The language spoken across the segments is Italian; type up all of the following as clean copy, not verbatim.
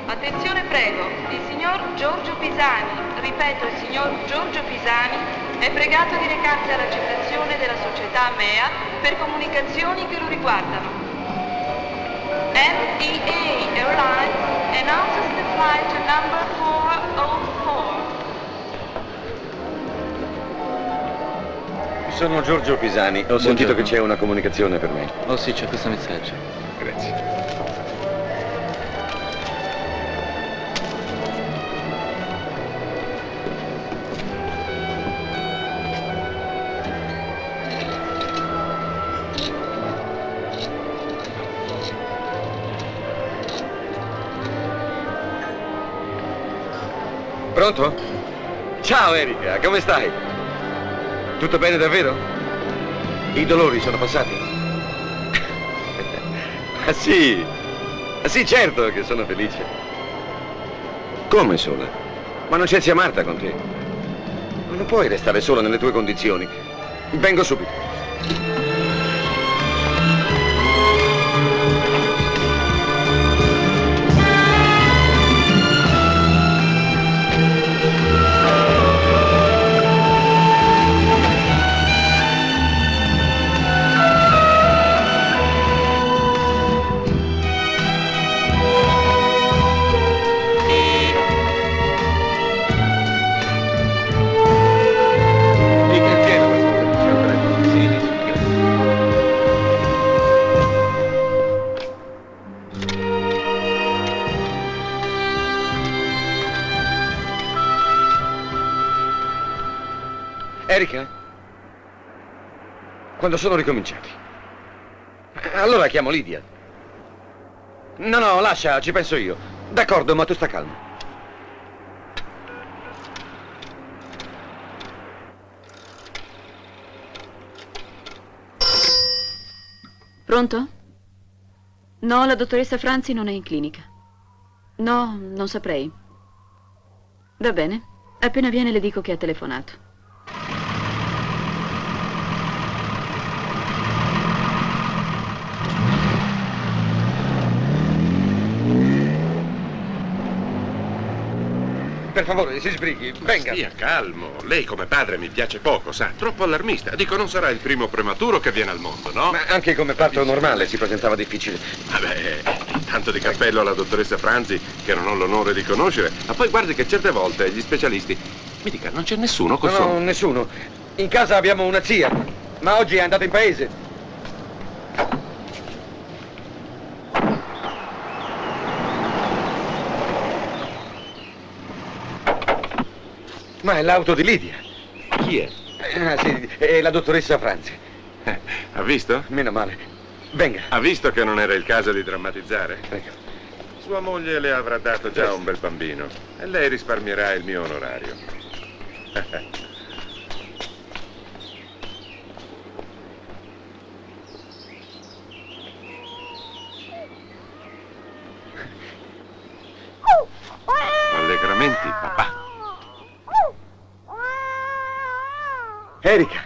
Attenzione prego, il signor Giorgio Pisani, ripeto il signor Giorgio Pisani, è pregato di recarsi alla receptazione della società MEA per comunicazioni che lo riguardano. NEA Airlines announces the flight to number 404. Sono Giorgio Pisani, ho sentito che c'è una comunicazione per me. Oh sì, c'è questo messaggio. Grazie. Pronto? Ciao Erika, come stai? Tutto bene davvero? I dolori sono passati? Ah sì, certo che sono felice. Come sola? Ma non c'è zia Marta con te? Non puoi restare sola nelle tue condizioni. Vengo subito. Erika? Quando sono ricominciati? Allora chiamo Lidia. No, lascia, ci penso io. D'accordo, ma tu sta calmo. Pronto? No, la dottoressa Franzi non è in clinica. No, non saprei. Va bene. Appena viene le dico che ha telefonato. Per favore, si sbrighi, venga. Stia calmo. Lei come padre mi piace poco, sa? Troppo allarmista. Dico, non sarà il primo prematuro che viene al mondo, no? Ma anche come parto normale si presentava difficile. Vabbè, tanto di cappello alla dottoressa Franzi, che non ho l'onore di conoscere. Ma poi guardi che certe volte gli specialisti... Mi dica, non c'è nessuno con No, nessuno. In casa abbiamo una zia, ma oggi è andata in paese. Ma è l'auto di Lidia. Chi è? Ah, sì, è la dottoressa Franzi. Ha visto? Meno male. Venga. Ha visto che non era il caso di drammatizzare? Venga. Sua moglie le avrà dato già un bel bambino e lei risparmierà il mio onorario. Allegramenti, papà. Erika.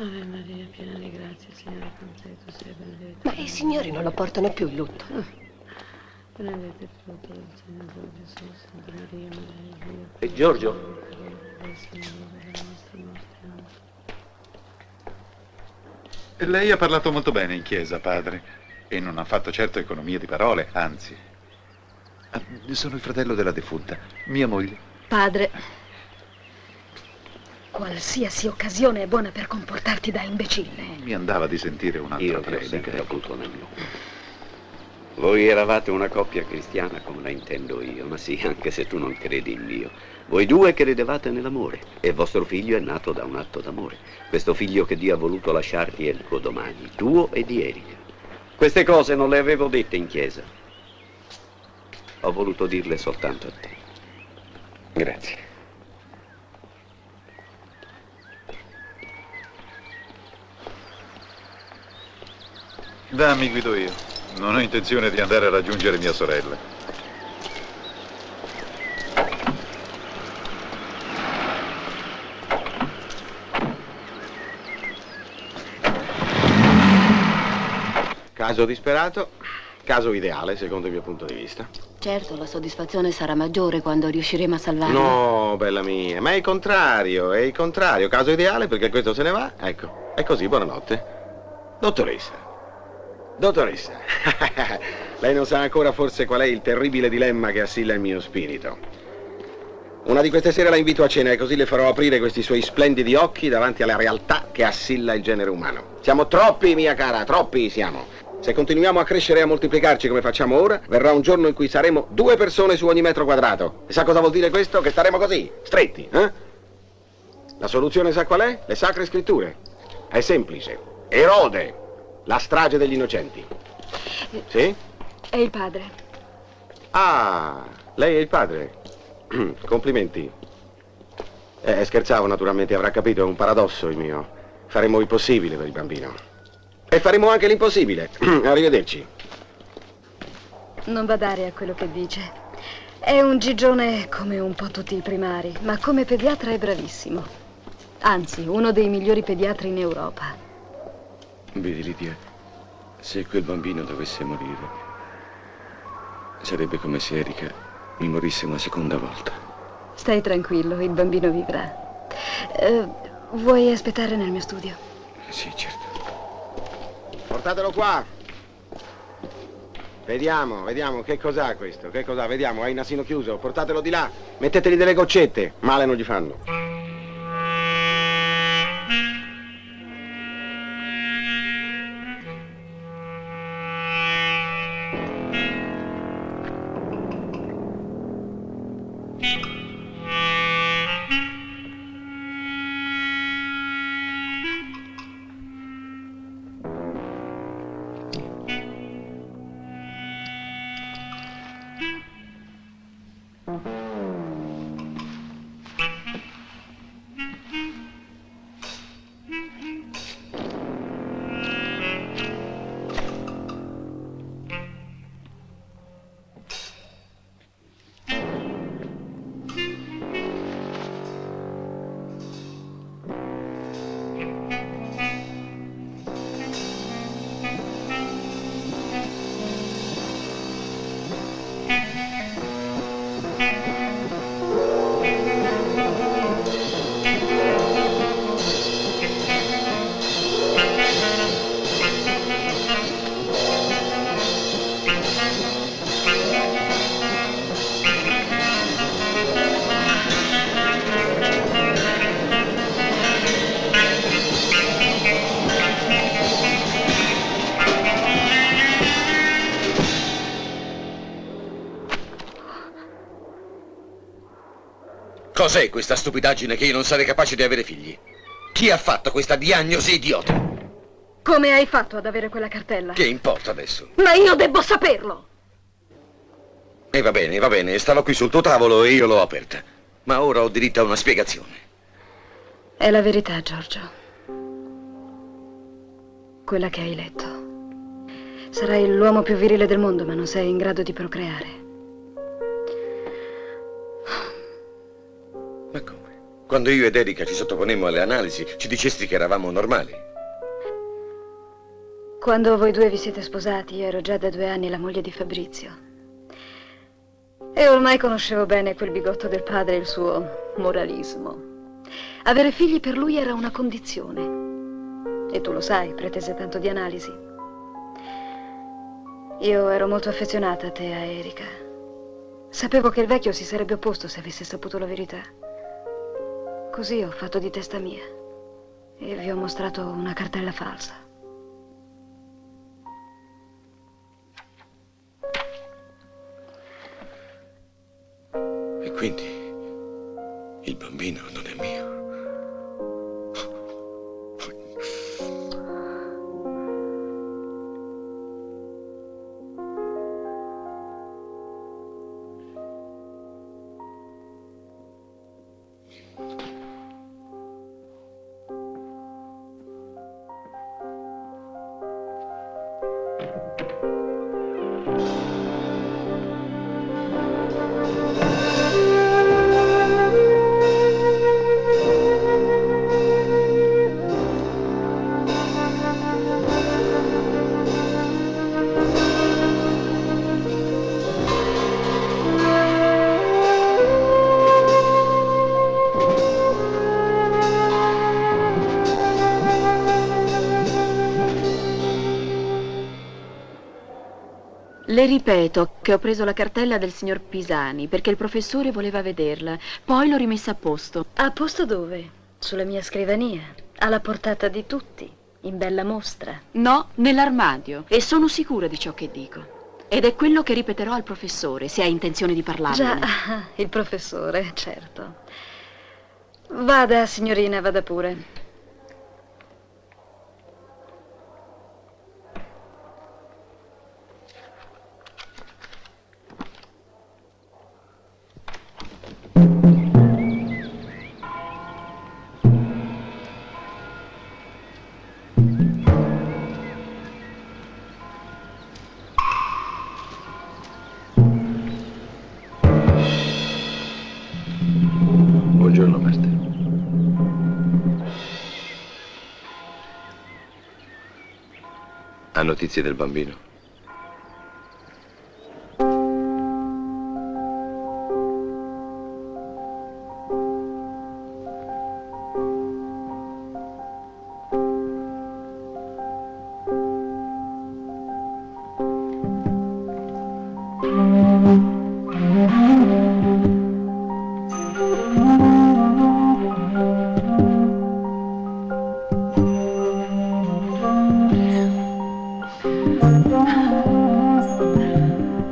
Ave Maria, piena di grazia, Signore è con te, tu sei benedetta. Ma i signori non lo portano più il lutto. Benedetto il frutto del seno tuo, Gesù, Santa Maria, Madre di Dio. E Giorgio? Del Signore, per la nostra morte. Lei ha parlato molto bene in chiesa, padre, e non ha fatto certo economia di parole, anzi. Sono il fratello della defunta, mia moglie. Padre, qualsiasi occasione è buona per comportarti da imbecille. Mi andava di sentire un'altra Io ti ho predica. sempre avuto nemico. Voi eravate una coppia cristiana come la intendo io, ma sì, anche se tu non credi in Dio. Voi due credevate nell'amore e vostro figlio è nato da un atto d'amore. Questo figlio che Dio ha voluto lasciarti è il tuo domani, tuo e di Erika. Queste cose non le avevo dette in chiesa. Ho voluto dirle soltanto a te. Grazie. Dammi, guido io. Non ho intenzione di andare a raggiungere mia sorella. Caso disperato, caso ideale secondo il mio punto di vista. Certo, la soddisfazione sarà maggiore quando riusciremo a salvarlo. No, bella mia, ma è il contrario, è il contrario. Caso ideale perché questo se ne va, ecco, è così, buonanotte. Dottoressa. Dottoressa, lei non sa ancora forse qual è il terribile dilemma che assilla il mio spirito. Una di queste sere la invito a cena e così le farò aprire questi suoi splendidi occhi davanti alla realtà che assilla il genere umano. Siamo troppi, mia cara, troppi siamo. Se continuiamo a crescere e a moltiplicarci come facciamo ora, verrà un giorno in cui saremo 2 persone su ogni metro quadrato. E sa cosa vuol dire questo? Che staremo così, stretti, eh? La soluzione sa qual è? Le sacre scritture. È semplice. Erode. La strage degli innocenti. Sì? È il padre. Ah, lei è il padre. Complimenti. Scherzavo naturalmente, avrà capito, è un paradosso il mio. Faremo il possibile per il bambino. E faremo anche l'impossibile. Arrivederci. Non badare a quello che dice. È un gigione come un po' tutti i primari, ma come pediatra è bravissimo. Anzi, uno dei migliori pediatri in Europa. Vedi, Lidia, se quel bambino dovesse morire, sarebbe come se Erika mi morisse una seconda volta. Stai tranquillo, il bambino vivrà. Vuoi aspettare nel mio studio? Sì, certo. Portatelo qua. Vediamo, che cos'ha questo? Che cos'ha? Vediamo, hai il nasino chiuso. Portatelo di là. Metteteli delle goccette. Male non gli fanno. Cos'è questa stupidaggine che io non sarei capace di avere figli? Chi ha fatto questa diagnosi idiota? Come hai fatto ad avere quella cartella? Che importa adesso? Ma io devo saperlo! E va bene, stava qui sul tuo tavolo e io l'ho aperta. Ma ora ho diritto a una spiegazione. È la verità, Giorgio. Quella che hai letto. Sarai l'uomo più virile del mondo, ma non sei in grado di procreare. Ma come? Quando io ed Erika ci sottoponemmo alle analisi, ci dicesti che eravamo normali. Quando voi due vi siete sposati, io ero già da 2 anni la moglie di Fabrizio. E ormai conoscevo bene quel bigotto del padre e il suo moralismo. Avere figli per lui era una condizione. E tu lo sai, pretese tanto di analisi. Io ero molto affezionata a te e a Erika. Sapevo che il vecchio si sarebbe opposto se avesse saputo la verità. Così ho fatto di testa mia e vi ho mostrato una cartella falsa. E quindi il bambino non è mio. Le ripeto che ho preso la cartella del signor Pisani perché il professore voleva vederla. Poi l'ho rimessa a posto. A posto dove? Sulla mia scrivania, alla portata di tutti, in bella mostra. No, nell'armadio. E sono sicura di ciò che dico. Ed è quello che ripeterò al professore, se ha intenzione di parlarne. Già, il professore, certo. Vada, signorina, vada pure. Buongiorno, master. Ha notizie del bambino?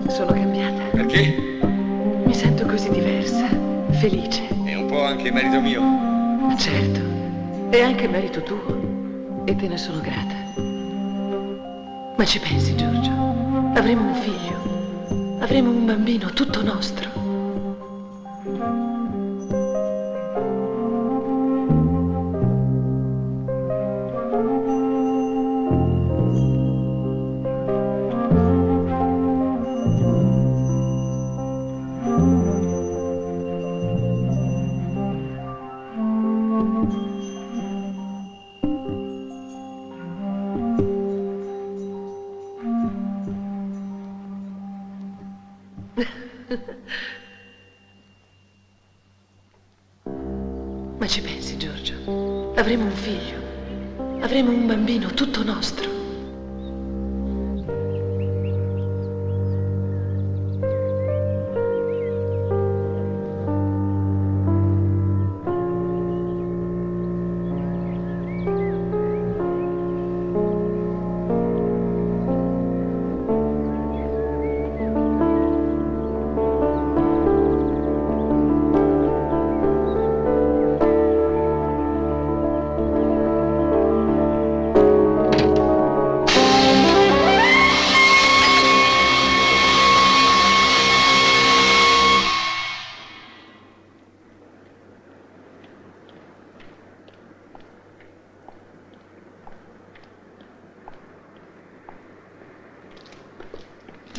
Sono cambiata. Perché? Mi sento così diversa, felice. È un po' anche merito mio. Certo, è anche merito tuo e te ne sono grata. Ma ci pensi, Giorgio? Avremo un figlio, avremo un bambino tutto nostro. Ma ci pensi, Giorgio? Avremo un figlio, avremo un bambino tutto nostro.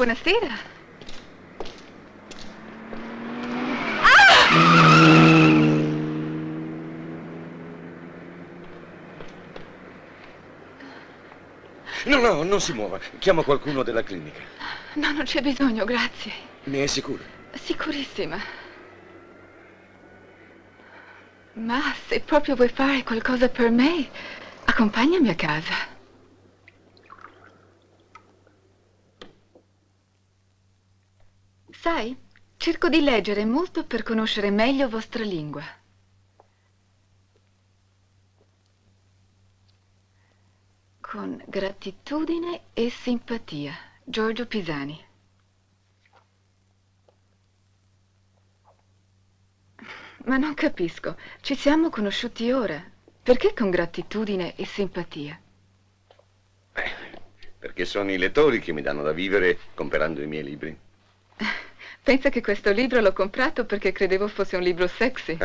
Buonasera. No, non si muova. Chiamo qualcuno della clinica. No, non c'è bisogno, grazie. Ne è sicuro? Sicurissima. Ma se proprio vuoi fare qualcosa per me, accompagnami a casa. Sai, cerco di leggere molto per conoscere meglio vostra lingua. Con gratitudine e simpatia, Giorgio Pisani. Ma non capisco, ci siamo conosciuti ora. Perché con gratitudine e simpatia? Perché sono i lettori che mi danno da vivere comprando i miei libri. Pensa che questo libro l'ho comprato perché credevo fosse un libro sexy.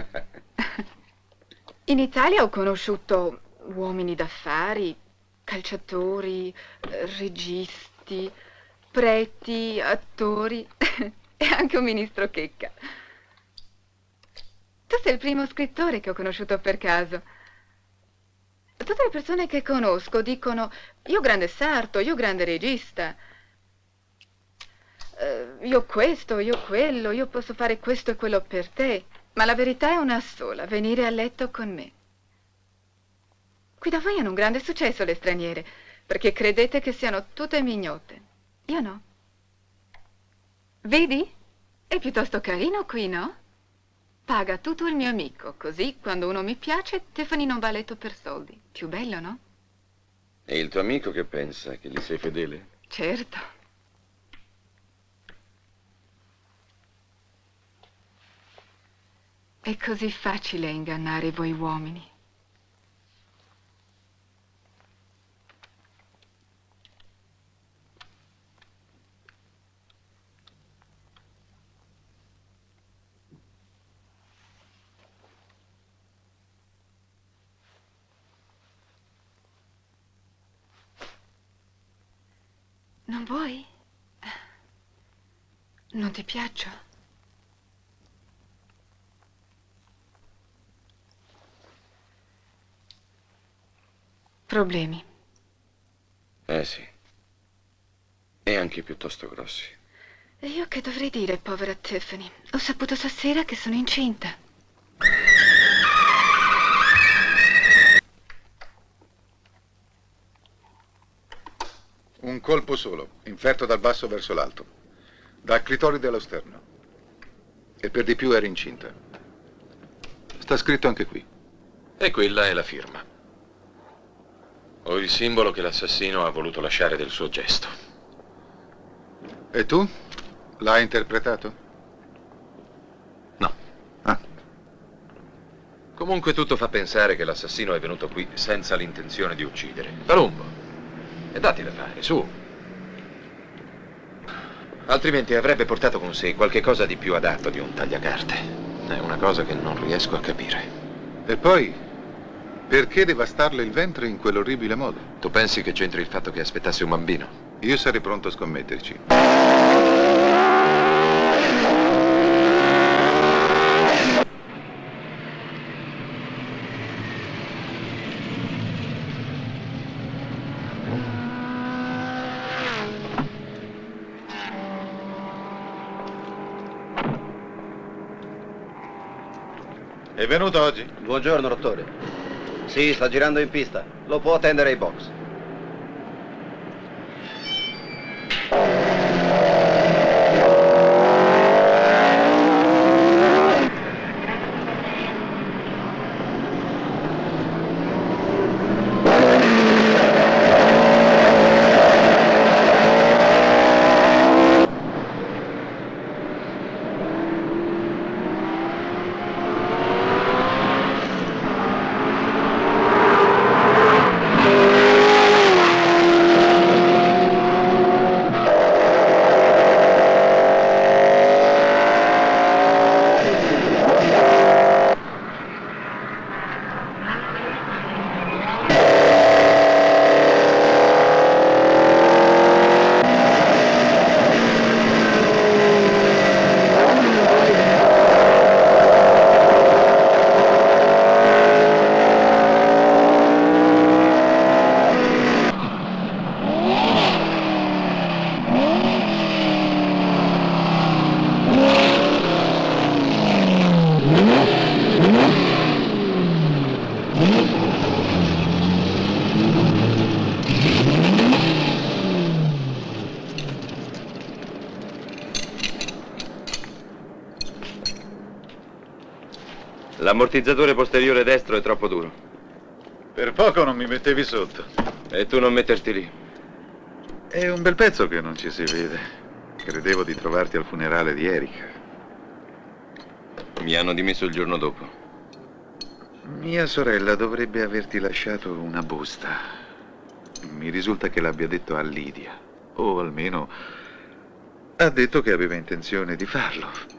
In Italia ho conosciuto uomini d'affari, calciatori, registi, preti, attori e anche un ministro checca. Tu sei il primo scrittore che ho conosciuto per caso. Tutte le persone che conosco dicono: io grande sarto, io grande regista, io questo, io quello, io posso fare questo e quello per te. Ma la verità è una sola: venire a letto con me. Qui da voi hanno un grande successo le straniere, perché credete che siano tutte mignotte. Io no. Vedi? È piuttosto carino qui, no? Paga tutto il mio amico, così quando uno mi piace, Tiffany non va a letto per soldi. Più bello, no? E il tuo amico che pensa che gli sei fedele? Certo. È così facile ingannare voi uomini. Non vuoi? Non ti piaccio? Problemi. Sì. E anche piuttosto grossi. E io che dovrei dire, povera Tiffany? Ho saputo stasera che sono incinta. Un colpo solo, inferto dal basso verso l'alto, dal clitoride allo sterno. E per di più era incinta. Sta scritto anche qui. E quella è la firma. O il simbolo che l'assassino ha voluto lasciare del suo gesto. E tu? L'hai interpretato? No. Ah. Comunque tutto fa pensare che l'assassino è venuto qui senza l'intenzione di uccidere. Palumbo. E datti da fare, su. Altrimenti avrebbe portato con sé qualche cosa di più adatto di un tagliacarte. È una cosa che non riesco a capire. E poi, perché devastarle il ventre in quell'orribile modo? Tu pensi che c'entri il fatto che aspettasse un bambino? Io sarei pronto a scommetterci. È venuto oggi? Buongiorno, dottore. Sì, sta girando in pista. Lo può attendere ai box. L'ammortizzatore posteriore destro è troppo duro. Per poco non mi mettevi sotto. E tu non metterti lì. È un bel pezzo che non ci si vede. Credevo di trovarti al funerale di Erika. Mi hanno dimesso il giorno dopo. Mia sorella dovrebbe averti lasciato una busta. Mi risulta che l'abbia detto a Lidia. O almeno ha detto che aveva intenzione di farlo.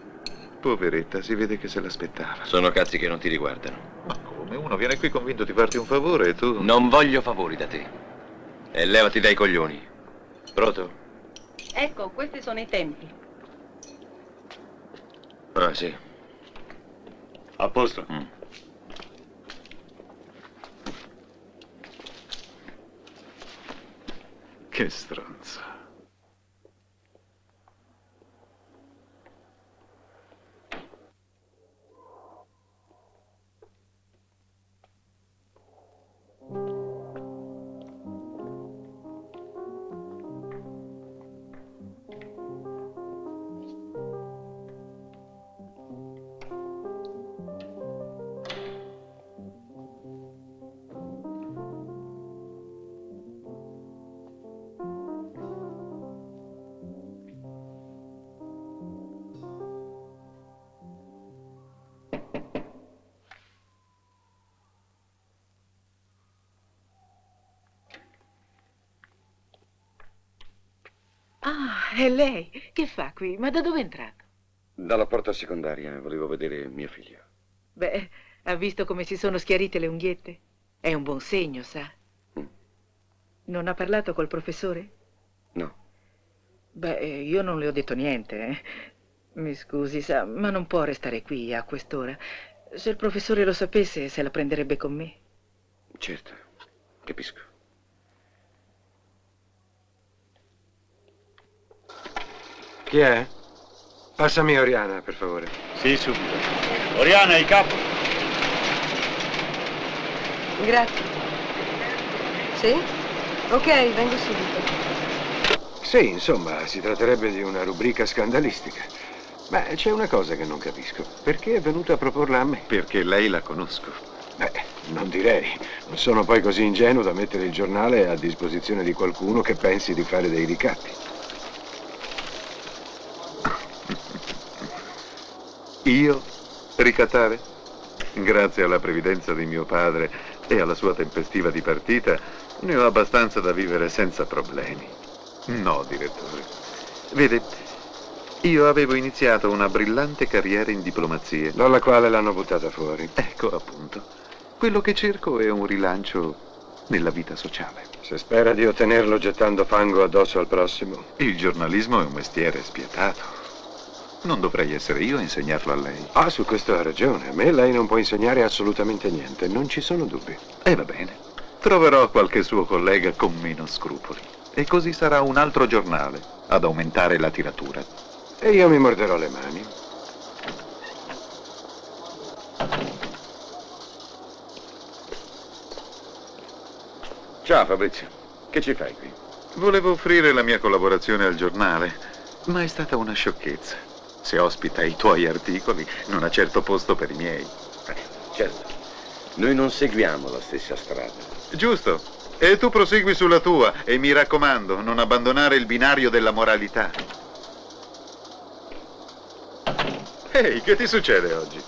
Poveretta, si vede che se l'aspettava. Sono cazzi che non ti riguardano. Ma come? Uno viene qui convinto di farti un favore e tu... Non voglio favori da te. E levati dai coglioni. Pronto? Ecco, questi sono i tempi. Ah, sì. A posto. Che stronzo. Ah, è lei. Che fa qui? Ma da dove è entrato? Dalla porta secondaria, volevo vedere mia figlia. Beh, ha visto come si sono schiarite le unghiette? È un buon segno, sa. Non ha parlato col professore? No. Beh, io non le ho detto niente, eh. Mi scusi, sa, ma non può restare qui a quest'ora. Se il professore lo sapesse, se la prenderebbe con me. Certo, capisco. Chi è? Passami Oriana, per favore. Sì, subito. Oriana, il capo. Grazie. Sì? Ok, vengo subito. Sì, insomma, si tratterebbe di una rubrica scandalistica. Ma c'è una cosa che non capisco. Perché è venuta a proporla a me? Perché lei la conosco. Beh, non direi. Non sono poi così ingenuo da mettere il giornale a disposizione di qualcuno che pensi di fare dei ricatti. Io? Ricattare? Grazie alla previdenza di mio padre e alla sua tempestiva di partita, ne ho abbastanza da vivere senza problemi. No, direttore. Vede, io avevo iniziato una brillante carriera in diplomazia. Dalla quale l'hanno buttata fuori. Ecco, appunto. Quello che cerco è un rilancio nella vita sociale. Se spera di ottenerlo gettando fango addosso al prossimo. Il giornalismo è un mestiere spietato. Non dovrei essere io a insegnarlo a lei. Ah, su questo ha ragione. A me lei non può insegnare assolutamente niente, non ci sono dubbi. E va bene. Troverò qualche suo collega con meno scrupoli. E così sarà un altro giornale ad aumentare la tiratura. E io mi morderò le mani. Ciao Fabrizio, che ci fai qui? Volevo offrire la mia collaborazione al giornale, ma è stata una sciocchezza. Se ospita i tuoi articoli, non ha certo posto per i miei. Certo, noi non seguiamo la stessa strada. Giusto. E tu prosegui sulla tua, e mi raccomando, non abbandonare il binario della moralità. Ehi, che ti succede oggi?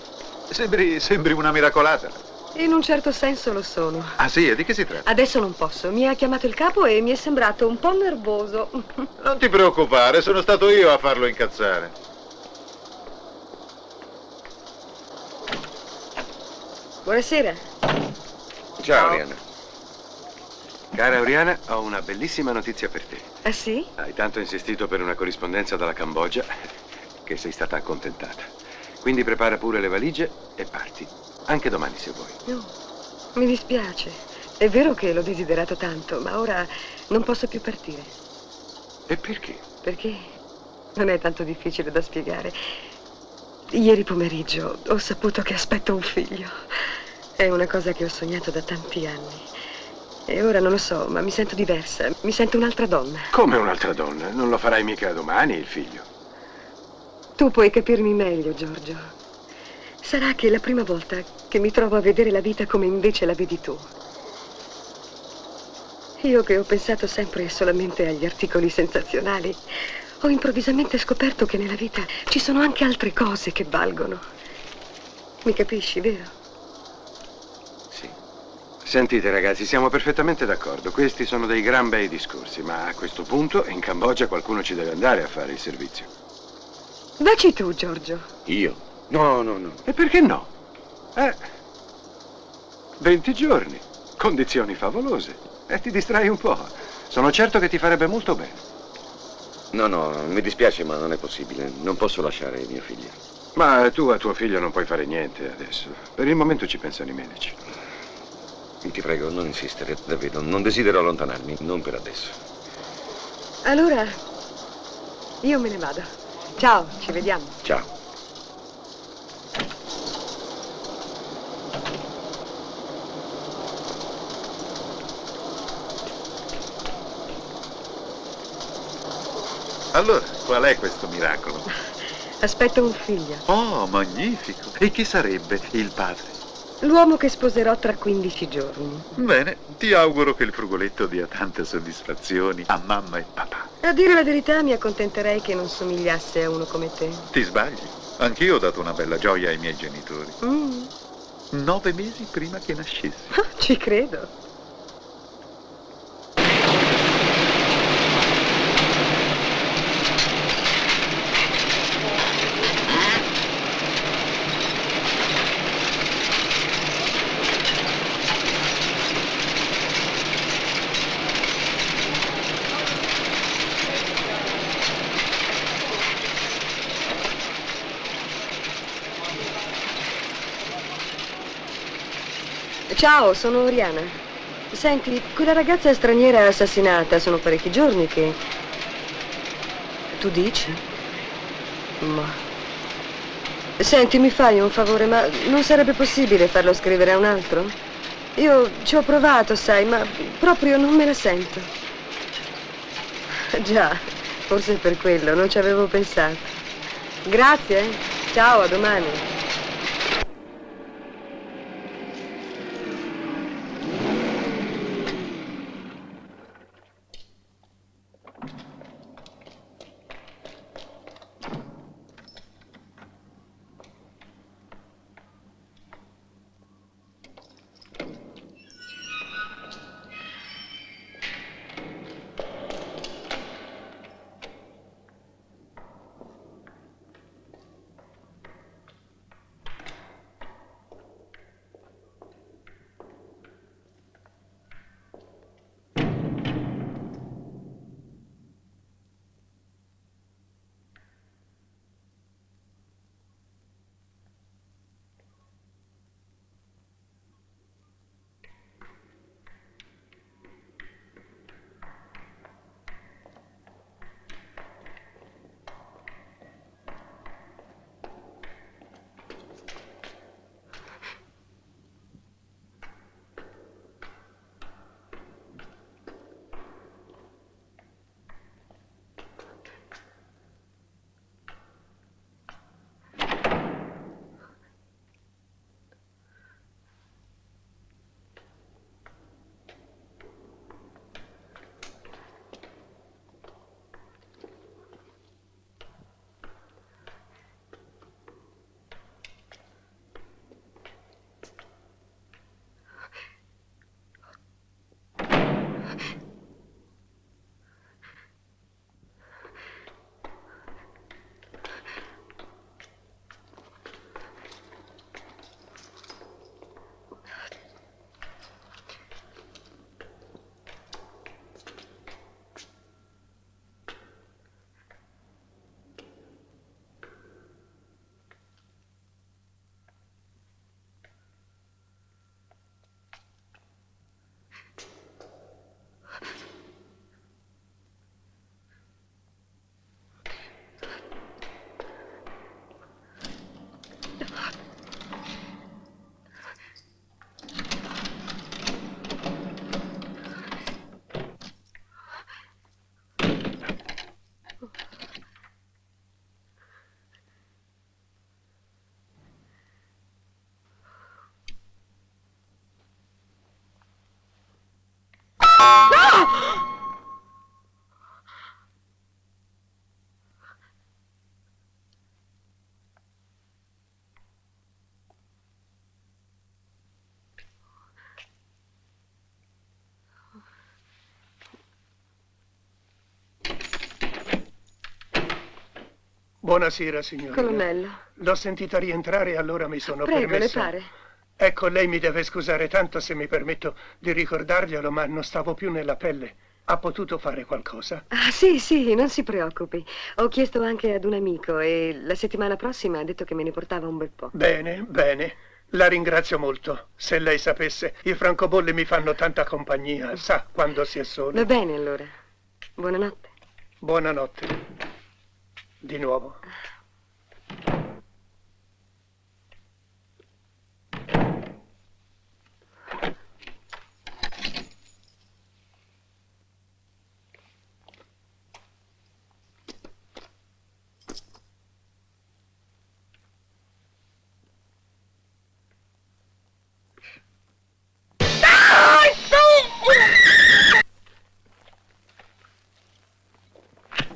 Sembri una miracolata. In un certo senso lo sono. Ah sì, e di che si tratta? Adesso non posso. Mi ha chiamato il capo e mi è sembrato un po' nervoso. Non ti preoccupare, sono stato io a farlo incazzare. Buonasera. Ciao, Oriana. Cara Oriana, ho una bellissima notizia per te. Ah sì? Hai tanto insistito per una corrispondenza dalla Cambogia che sei stata accontentata. Quindi prepara pure le valigie e parti. Anche domani se vuoi. No, mi dispiace. È vero che l'ho desiderato tanto, ma ora non posso più partire. E perché? Perché non è tanto difficile da spiegare. Ieri pomeriggio ho saputo che aspetto un figlio. È una cosa che ho sognato da tanti anni. E ora non lo so, ma mi sento diversa. Mi sento un'altra donna. Come un'altra donna? Non lo farai mica domani, il figlio. Tu puoi capirmi meglio, Giorgio. Sarà che è la prima volta che mi trovo a vedere la vita come invece la vedi tu. Io che ho pensato sempre solamente agli articoli sensazionali, ho improvvisamente scoperto che nella vita ci sono anche altre cose che valgono. Mi capisci, vero? Sì. Sentite ragazzi, siamo perfettamente d'accordo. Questi sono dei gran bei discorsi, ma a questo punto in Cambogia qualcuno ci deve andare a fare il servizio. Vacci tu, Giorgio. Io? No, no, no. E perché no? 20 giorni, condizioni favolose. E ti distrai un po'. Sono certo che ti farebbe molto bene. No, no, mi dispiace, ma non è possibile. Non posso lasciare mio figlio. Ma tu a tuo figlio non puoi fare niente adesso. Per il momento ci pensano i medici. Ti prego, non insistere, davvero. Non desidero allontanarmi, non per adesso. Allora, io me ne vado. Ciao, ci vediamo. Ciao. Allora, qual è questo miracolo? Aspetto un figlio. Oh, magnifico. E chi sarebbe il padre? L'uomo che sposerò tra 15 giorni. Bene, ti auguro che il frugoletto dia tante soddisfazioni a mamma e papà. A dire la verità, mi accontenterei che non somigliasse a uno come te. Ti sbagli. Anch'io ho dato una bella gioia ai miei genitori. 9 mesi prima che nascessi. Ci credo. Ciao, sono Oriana. Senti, quella ragazza straniera assassinata, sono parecchi giorni che... Tu dici? Ma... Senti, mi fai un favore, ma non sarebbe possibile farlo scrivere a un altro? Io ci ho provato, sai, ma proprio non me la sento. Già, forse per quello, non ci avevo pensato. Grazie, ciao, a domani. Buonasera, signorina. Colonnello. L'ho sentita rientrare e allora mi sono Prego, permesso... le pare? Ecco, lei mi deve scusare tanto se mi permetto di ricordarglielo, ma non stavo più nella pelle. Ha potuto fare qualcosa? Ah, sì, non si preoccupi. Ho chiesto anche ad un amico e la settimana prossima ha detto che me ne portava un bel po'. Bene, bene. La ringrazio molto. Se lei sapesse, i francobolli mi fanno tanta compagnia. Sa quando si è soli. Va bene, allora. Buonanotte. Buonanotte. Di nuovo.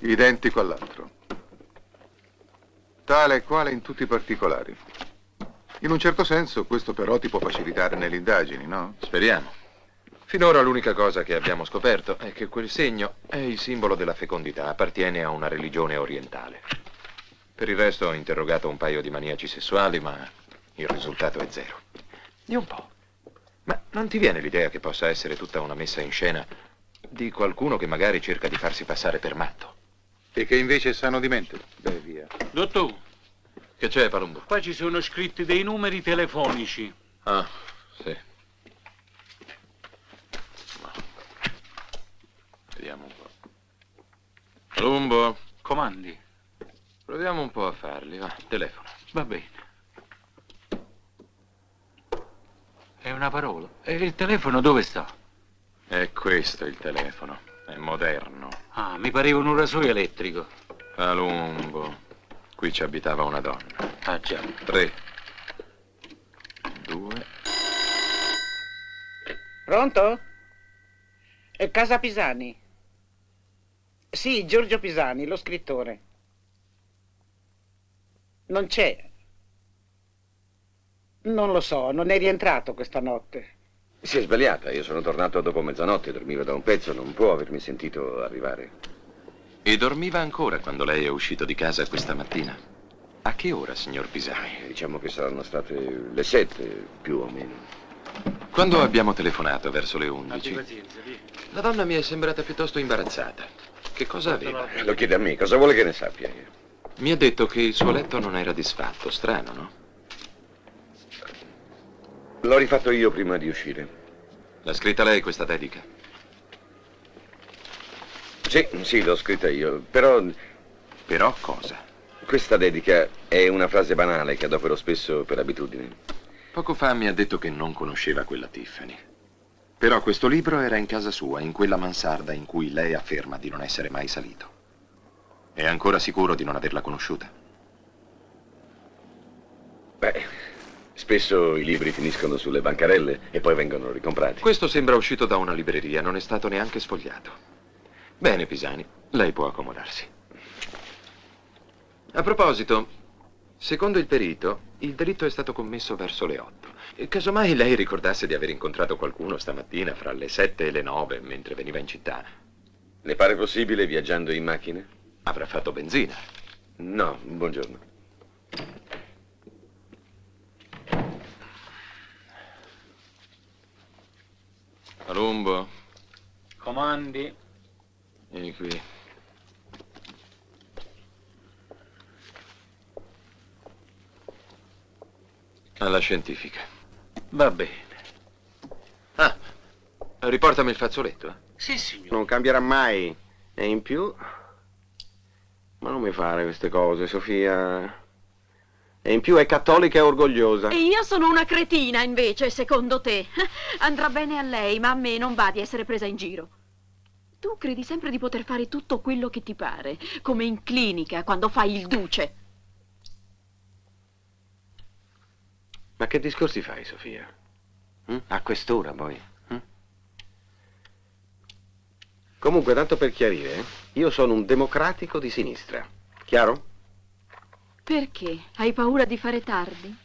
Identico all'altro. Tale e quale in tutti i particolari. In un certo senso questo però ti può facilitare nelle indagini, no? Speriamo. Finora l'unica cosa che abbiamo scoperto è che quel segno è il simbolo della fecondità, appartiene a una religione orientale. Per il resto ho interrogato un paio di maniaci sessuali, ma il risultato è zero. Di un po'. Ma non ti viene l'idea che possa essere tutta una messa in scena di qualcuno che magari cerca di farsi passare per matto? E che invece è sano di mente? Beh, via. Dottore, Che c'è, Palumbo? qua ci sono scritti dei numeri telefonici. Ah, sì. Vediamo un po'. Palumbo. Comandi. Proviamo un po' a farli, va. Telefono. Va bene. È una parola. E il telefono dove sta? È questo il telefono. È moderno. Ah, mi pareva un rasoio elettrico. Palumbo. Qui ci abitava una donna. Ah, già. 3, 2. Pronto? È Casa Pisani? Sì, Giorgio Pisani, lo scrittore. Non c'è. Non lo so, non è rientrato questa notte. Si è sbagliata, io sono tornato dopo mezzanotte, dormivo da un pezzo, non può avermi sentito arrivare. E dormiva ancora quando lei è uscito di casa questa mattina? A che ora, signor Pisani? Diciamo che saranno state le 7, più o meno. Quando abbiamo telefonato verso le 11, pazienza, via. la donna mi è sembrata piuttosto imbarazzata. Che cosa aveva? Lo chiede a me, cosa vuole che ne sappia io? Mi ha detto che il suo letto non era disfatto, strano, no? L'ho rifatto io prima di uscire. L'ha scritta lei questa dedica? Sì, l'ho scritta io, però... Però cosa? Questa dedica è una frase banale che adopero spesso per abitudine. Poco fa mi ha detto che non conosceva quella Tiffany. Però questo libro era in casa sua, in quella mansarda in cui lei afferma di non essere mai salito. È ancora sicuro di non averla conosciuta? Beh, spesso i libri finiscono sulle bancarelle e poi vengono ricomprati. Questo sembra uscito da una libreria, non è stato neanche sfogliato. Bene, Pisani, lei può accomodarsi. A proposito, secondo il perito, il delitto è stato commesso verso le 8. E casomai lei ricordasse di aver incontrato qualcuno stamattina fra le 7 e le 9 mentre veniva in città. Le pare possibile viaggiando in macchina? Avrà fatto benzina. No, buongiorno. Palumbo. Comandi. Vieni qui. Alla scientifica. Va bene. Ah, riportami il fazzoletto, eh? Sì, signore. Non cambierà mai. E in più... Ma non mi fare queste cose, Sofia. E in più è cattolica e orgogliosa. E io sono una cretina, invece, secondo te. Andrà bene a lei, ma a me non va di essere presa in giro. Tu credi sempre di poter fare tutto quello che ti pare, come in clinica, quando fai il duce. Ma che discorsi fai, Sofia? A quest'ora, poi? Comunque, tanto per chiarire, io sono un democratico di sinistra. Chiaro? Perché? Hai paura di fare tardi?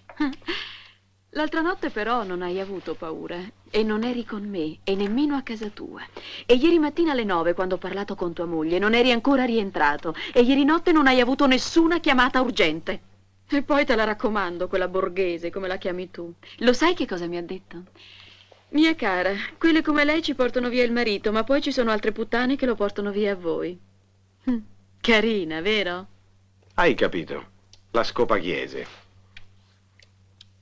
L'altra notte però non hai avuto paura e non eri con me e nemmeno a casa tua. E ieri mattina alle 9, quando ho parlato con tua moglie, non eri ancora rientrato. E ieri notte non hai avuto nessuna chiamata urgente. E poi te la raccomando, quella borghese, come la chiami tu. Lo sai che cosa mi ha detto? Mia cara, quelle come lei ci portano via il marito, ma poi ci sono altre puttane che lo portano via a voi. Carina, vero? Hai capito? La scopachiese.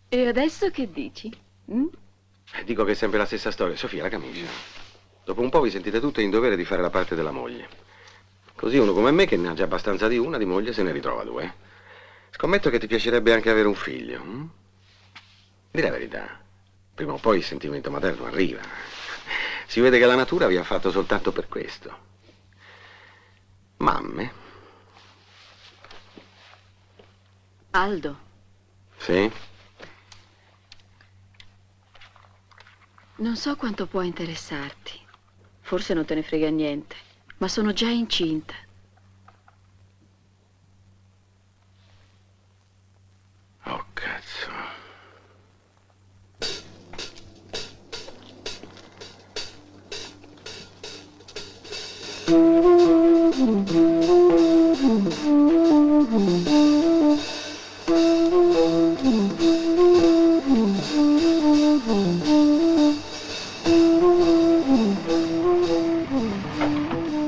E adesso che dici? Dico che è sempre la stessa storia. Sofia, la camicia. Dopo un po' vi sentite tutte in dovere di fare la parte della moglie. Così uno come me, che ne ha già abbastanza di una, di moglie se ne ritrova due. Scommetto che ti piacerebbe anche avere un figlio. Dì la verità. Prima o poi il sentimento materno arriva. Si vede che la natura vi ha fatto soltanto per questo. Mamme? Aldo. Sì? Non so quanto può interessarti. Forse non te ne frega niente, ma sono già incinta. Oh, cazzo.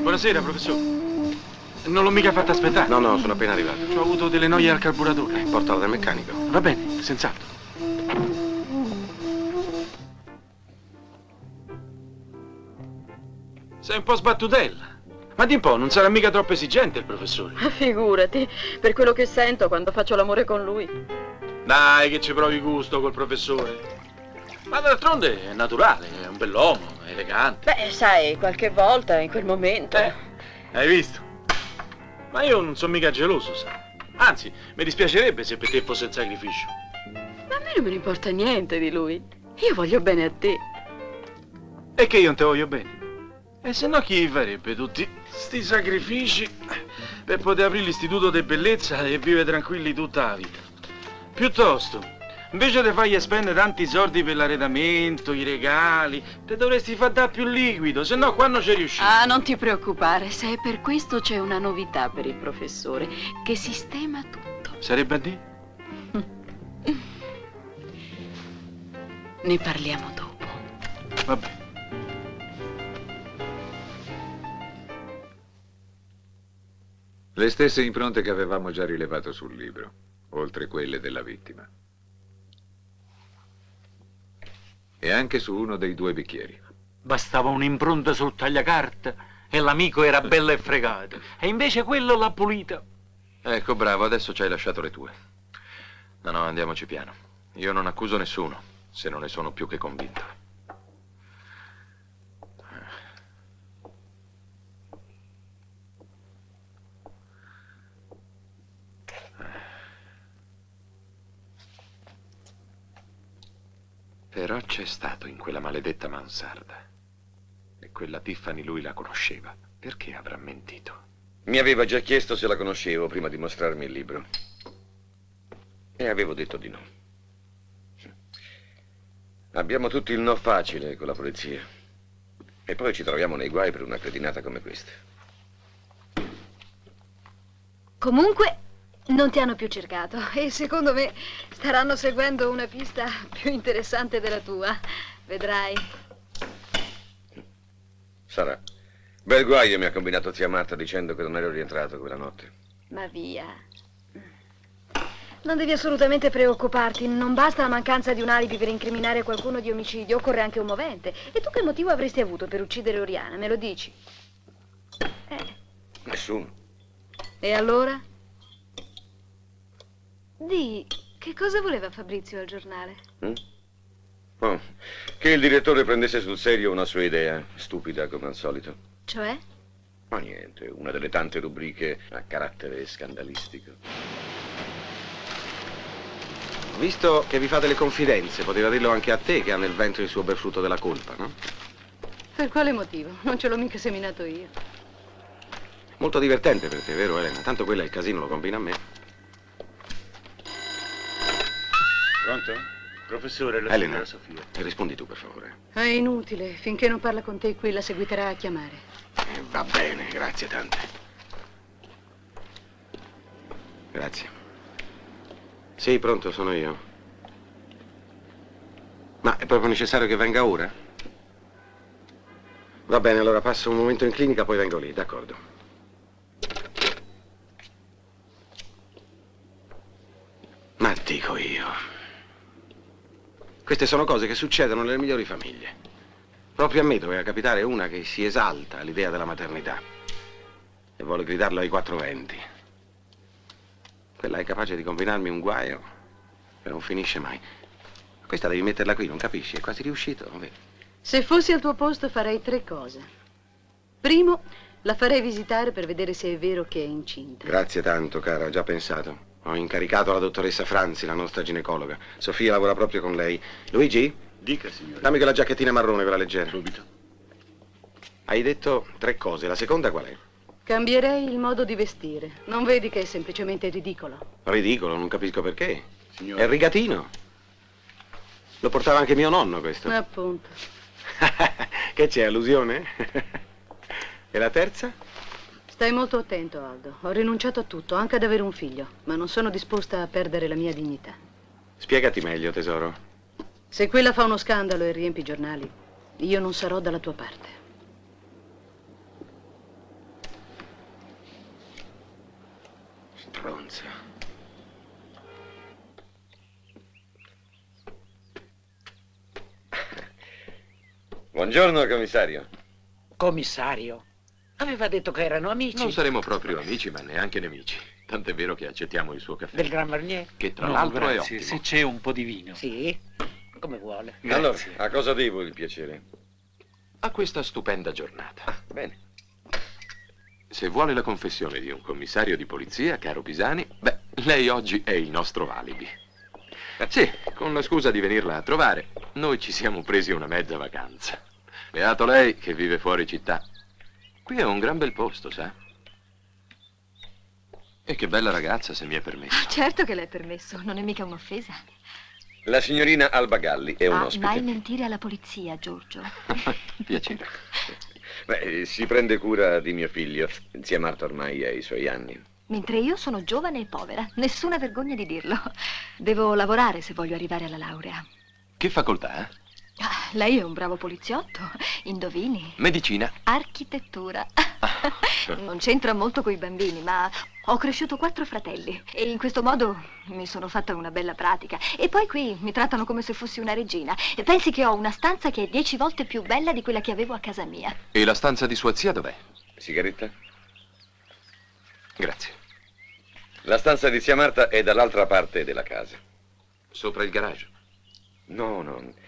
Buonasera, professore. Non l'ho mica fatta aspettare. No, sono appena arrivato. Ho avuto delle noie al carburatore. Portalo dal meccanico. Va bene, senz'altro. Sei un po' sbattutella. Ma di un po', non sarà mica troppo esigente il professore. Figurati, per quello che sento quando faccio l'amore con lui. Dai, che ci provi gusto col professore. Ma d'altronde è naturale, è un bell'uomo, è elegante. Beh, sai, qualche volta, in quel momento. Hai visto? Ma io non sono mica geloso, sai. Anzi, mi dispiacerebbe se per te fosse il sacrificio. Ma a me non me ne importa niente di lui. Io voglio bene a te. E che io non te voglio bene. E se no chi farebbe tutti sti sacrifici per poter aprire l'istituto di bellezza e vivere tranquilli tutta la vita? Piuttosto, invece di fargli spendere tanti soldi per l'arredamento, i regali, te dovresti far dare più liquido, se no qua non ci riusciamo. Ah, non ti preoccupare, se è per questo c'è una novità per il professore, che sistema tutto. Sarebbe a dire? Ne parliamo dopo. Va bene. Le stesse impronte che avevamo già rilevato sul libro, oltre quelle della vittima. E anche su uno dei 2 bicchieri. Bastava un'impronta sul tagliacarte e l'amico era bello e fregato. E invece quello l'ha pulita. Ecco, bravo, adesso ci hai lasciato le tue. No, andiamoci piano. Io non accuso nessuno, se non ne sono più che convinto. Però c'è stato in quella maledetta mansarda. E quella Tiffany lui la conosceva. Perché avrà mentito? Mi aveva già chiesto se la conoscevo prima di mostrarmi il libro. E avevo detto di no. Abbiamo tutti il no facile con la polizia. E poi ci troviamo nei guai per una cretinata come questa. Comunque, non ti hanno più cercato e secondo me staranno seguendo una pista più interessante della tua. Vedrai. Sarà. Bel guaio mi ha combinato zia Marta dicendo che non ero rientrato quella notte. Ma via. Non devi assolutamente preoccuparti. Non basta la mancanza di un alibi per incriminare qualcuno di omicidio, occorre anche un movente. E tu che motivo avresti avuto per uccidere Oriana? Me lo dici? Nessuno. E allora? Di, che cosa voleva Fabrizio al giornale? Oh, che il direttore prendesse sul serio una sua idea, stupida come al solito. Cioè? Ma niente, una delle tante rubriche a carattere scandalistico. Visto che vi fate le confidenze, poteva dirlo anche a te che ha nel ventre il suo bel frutto della colpa, no? Per quale motivo? Non ce l'ho mica seminato io. Molto divertente per te, vero Elena? Tanto quella il casino lo combina a me. Pronto? Professore, la Elena, signora Sofia. rispondi tu, per favore. È inutile, finché non parla con te qui la seguiterà a chiamare. Va bene, grazie tante. Grazie. Sì, pronto, sono io. Ma è proprio necessario che venga ora? Va bene, allora passo un momento in clinica, poi vengo lì, d'accordo. Ma dico io. Queste sono cose che succedono nelle migliori famiglie. Proprio a me doveva capitare una che si esalta all'idea della maternità e vuole gridarlo ai 4 venti. Quella è capace di combinarmi un guaio che non finisce mai. Questa devi metterla qui, non capisci? È quasi riuscito. Vedi? Se fossi al tuo posto farei 3 cose. Primo, la farei visitare per vedere se è vero che è incinta. Grazie tanto, cara, ho già pensato. Ho incaricato la dottoressa Franzi, la nostra ginecologa. Sofia lavora proprio con lei. Luigi? Dica, signore. Dammi quella giacchettina marrone, quella leggera. Subito. Hai detto 3 cose, la seconda qual è? Cambierei il modo di vestire. Non vedi che è semplicemente ridicolo? Ridicolo, non capisco perché. Signore. È il rigatino. Lo portava anche mio nonno, questo. Appunto. Che c'è, allusione? E la terza? Stai molto attento, Aldo. Ho rinunciato a tutto, anche ad avere un figlio, ma non sono disposta a perdere la mia dignità. Spiegati meglio, tesoro. Se quella fa uno scandalo e riempi i giornali, io non sarò dalla tua parte. Stronza. Buongiorno, commissario. Commissario? Aveva detto che erano amici. Non saremo proprio amici, ma neanche nemici. Tant'è vero che accettiamo il suo caffè. Del Gran Marnier? Che tra No, l'altro è grazie, ottimo. se c'è un po' di vino. Sì, come vuole. Allora, a cosa devo il piacere? A questa stupenda giornata. Bene. Se vuole la confessione di un commissario di polizia, caro Pisani, beh, lei oggi è il nostro alibi. Sì, con la scusa di venirla a trovare, noi ci siamo presi una mezza vacanza. Beato lei che vive fuori città. Qui è un gran bel posto, sa? E che bella ragazza, se mi è permesso. Certo che le è permesso, non è mica un'offesa. La signorina Alba Galli è un ospite. Mai mentire alla polizia, Giorgio. Piacere. Beh, si prende cura di mio figlio. Zia Marta ormai ha i suoi anni. Mentre io sono giovane e povera, nessuna vergogna di dirlo. Devo lavorare se voglio arrivare alla laurea. Che facoltà, eh? Ah, lei è un bravo poliziotto, indovini. Medicina. Architettura. Non c'entra molto coi bambini, ma ho cresciuto 4 fratelli e in questo modo mi sono fatta una bella pratica. E poi qui mi trattano come se fossi una regina. E pensi che ho una stanza che è 10 volte più bella di quella che avevo a casa mia. E la stanza di sua zia dov'è? Sigaretta? Grazie. La stanza di zia Marta è dall'altra parte della casa. Sopra il garage? No, no.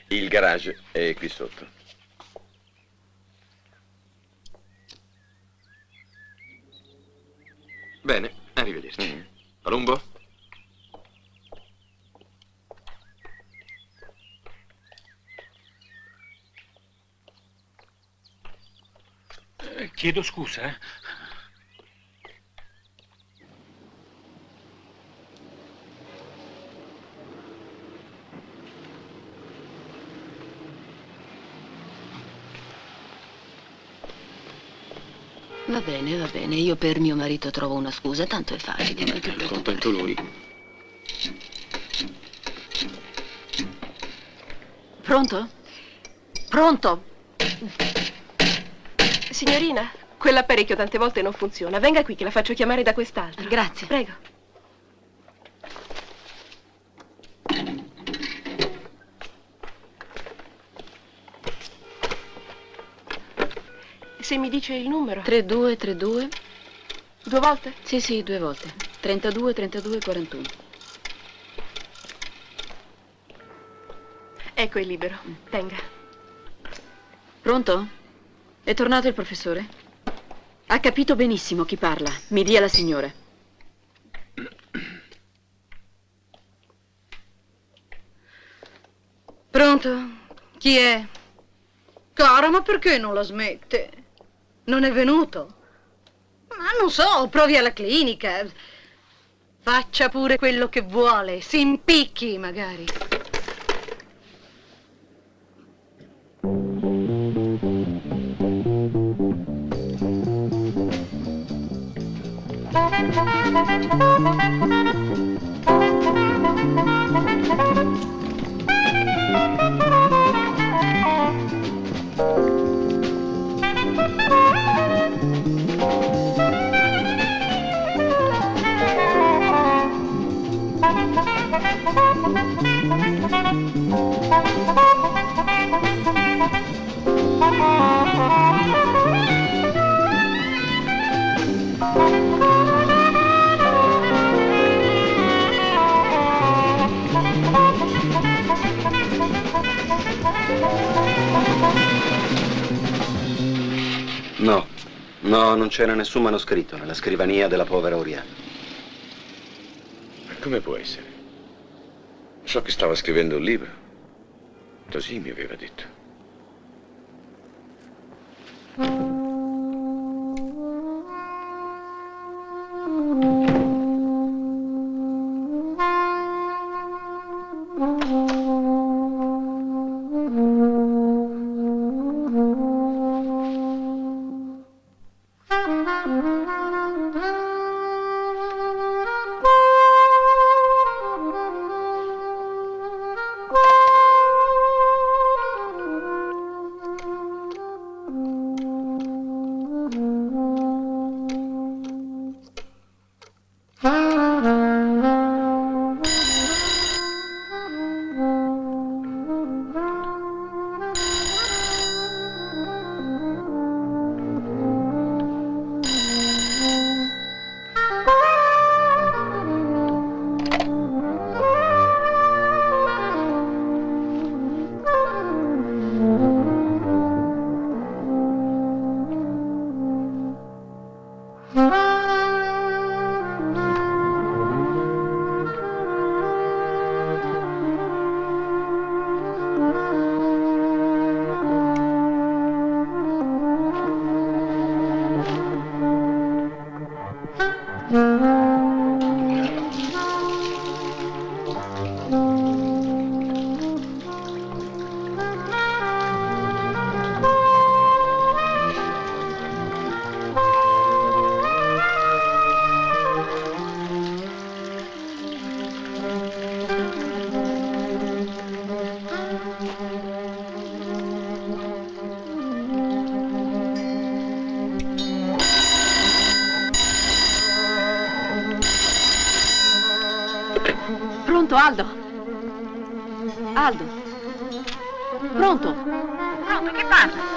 Il garage è qui sotto. Bene, arrivederci. Palumbo? Chiedo scusa, eh? Va bene, io per mio marito trovo una scusa, tanto è facile. Non ti È contento lui. Pronto? Pronto? Signorina, quell'apparecchio tante volte non funziona. Venga qui che la faccio chiamare da quest'altro. Grazie. Prego. Se mi dice il numero. 3232. 2 volte? Sì, 2 volte. 32 32 41. Ecco, è libero. Tenga. Pronto? È tornato il professore? Ha capito benissimo chi parla. Mi dia la signora. Pronto? Chi è? Cara, ma perché non la smette? Non è venuto? Ma non so, provi alla clinica. Faccia pure quello che vuole, si impicchi magari. No, non c'era nessun manoscritto nella scrivania della povera Oriana. Ma come può essere? So che stava scrivendo un libro. Così mi aveva detto. Pronto, Aldo? Aldo? Pronto? Pronto, che parla?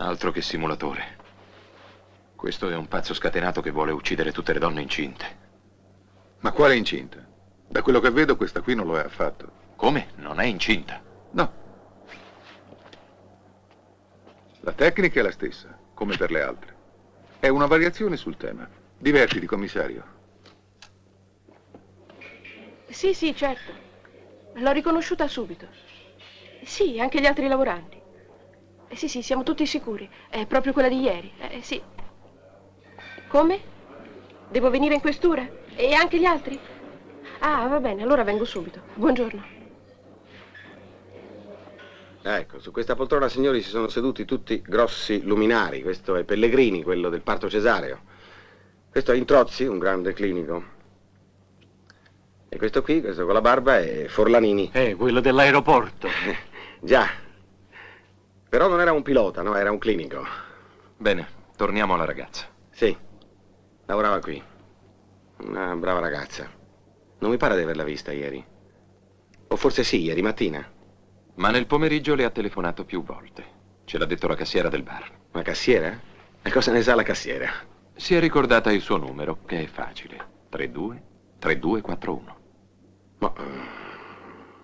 Altro che simulatore. Questo è un pazzo scatenato che vuole uccidere tutte le donne incinte. Ma quale incinta? Da quello che vedo questa qui non lo è affatto. Come? Non è incinta? No. La tecnica è la stessa, come per le altre. È una variazione sul tema. Divertiti, commissario. Sì, sì, certo. L'ho riconosciuta subito. Sì, anche gli altri lavoranti. Sì, sì, siamo tutti sicuri. È proprio quella di ieri. Sì. Come? Devo venire in questura? E anche gli altri? Ah, va bene, allora vengo subito. Buongiorno. Ecco, su questa poltrona, signori, si sono seduti tutti grossi luminari. Questo è Pellegrini, quello del parto cesareo. Questo è Introzzi, un grande clinico. E questo qui, questo con la barba, è Forlanini. Quello dell'aeroporto. Già. Però non era un pilota, no? Era un clinico. Bene, torniamo alla ragazza. Sì. Lavorava qui. Una brava ragazza. Non mi pare di averla vista ieri. O forse sì, ieri mattina. Ma nel pomeriggio le ha telefonato più volte. Ce l'ha detto la cassiera del bar. La cassiera? E cosa ne sa la cassiera? Si è ricordata il suo numero, che è facile. 3241. Ma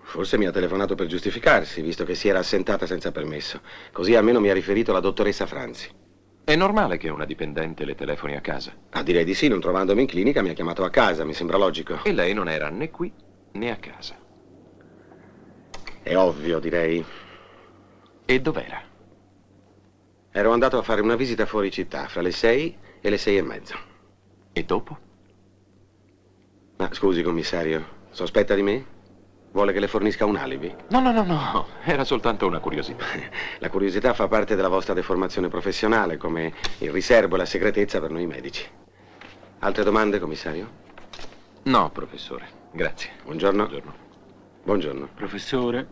forse mi ha telefonato per giustificarsi, visto che si era assentata senza permesso. Così almeno mi ha riferito la dottoressa Franzi. È normale che una dipendente le telefoni a casa? Ah, direi di sì, non trovandomi in clinica mi ha chiamato a casa, mi sembra logico. E lei non era né qui né a casa. È ovvio, direi. E dov'era? Ero andato a fare una visita fuori città, fra le 6 e le 6:30. E dopo? Ma scusi, commissario, sospetta di me? Vuole che le fornisca un alibi? No, era soltanto una curiosità. La curiosità fa parte della vostra deformazione professionale, come il riservo e la segretezza per noi medici. Altre domande, commissario? No, professore, grazie. Buongiorno. Buongiorno. Buongiorno. Professore?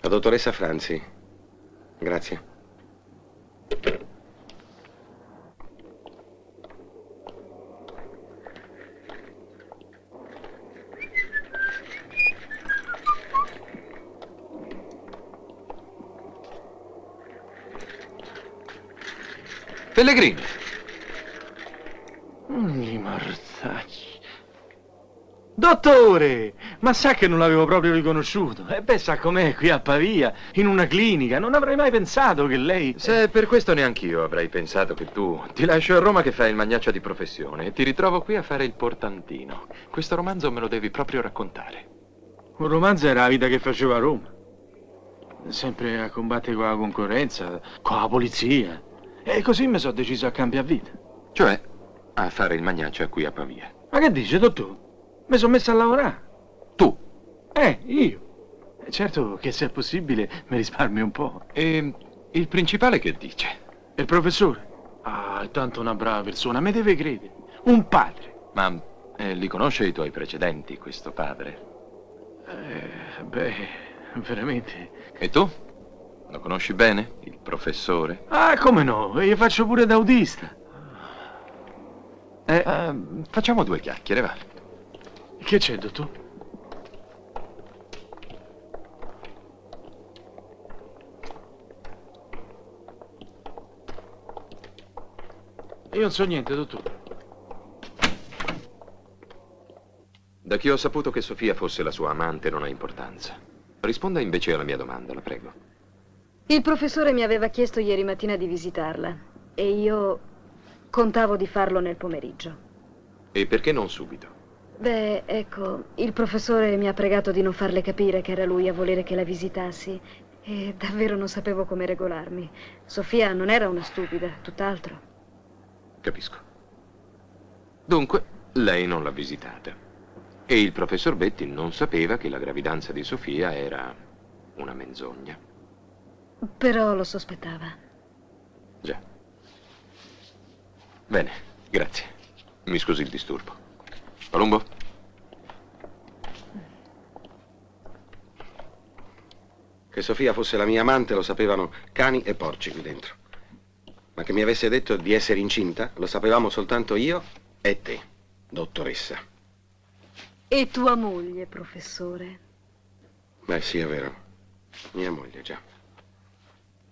La dottoressa Franzi. Grazie. Pellegrini. Mortacci. Dottore! Ma sa che non l'avevo proprio riconosciuto? E beh, sa com'è qui a Pavia, in una clinica. Non avrei mai pensato che lei... Se per questo neanch'io avrei pensato che tu ti lascio a Roma che fai il magnaccia di professione e ti ritrovo qui a fare il portantino. Questo romanzo me lo devi proprio raccontare. Un romanzo era la vita che facevo a Roma. Sempre a combattere con la concorrenza, con la polizia. E così mi sono deciso a cambiare vita. Cioè, a fare il magnaccia qui a Pavia. Ma che dice, dottore? Mi sono messo a lavorare. Tu? Io. Certo che se è possibile mi risparmi un po'. E il principale che dice? Il professore? Ah, è tanto una brava persona, mi deve credere. Un padre. Ma li conosce i tuoi precedenti, questo padre? Veramente. E tu? Lo conosci bene, il professore? Ah, come no? Io faccio pure da autista. Facciamo due chiacchiere, va. Che c'è, dottore? Io non so niente, dottore. Da chi ho saputo che Sofia fosse la sua amante non ha importanza. Risponda invece alla mia domanda, la prego. Il professore mi aveva chiesto ieri mattina di visitarla e io contavo di farlo nel pomeriggio. E perché non subito? Beh, ecco, il professore mi ha pregato di non farle capire che era lui a volere che la visitassi e davvero non sapevo come regolarmi. Sofia non era una stupida, tutt'altro. Capisco. Dunque, lei non l'ha visitata. E il professor Betti non sapeva che la gravidanza di Sofia era una menzogna. Però lo sospettava. Già. Bene, grazie. Mi scusi il disturbo. Palumbo? Che Sofia fosse la mia amante lo sapevano cani e porci qui dentro. Ma che mi avesse detto di essere incinta lo sapevamo soltanto io e te, dottoressa. E tua moglie, professore? Beh, sì, è vero. Mia moglie, già.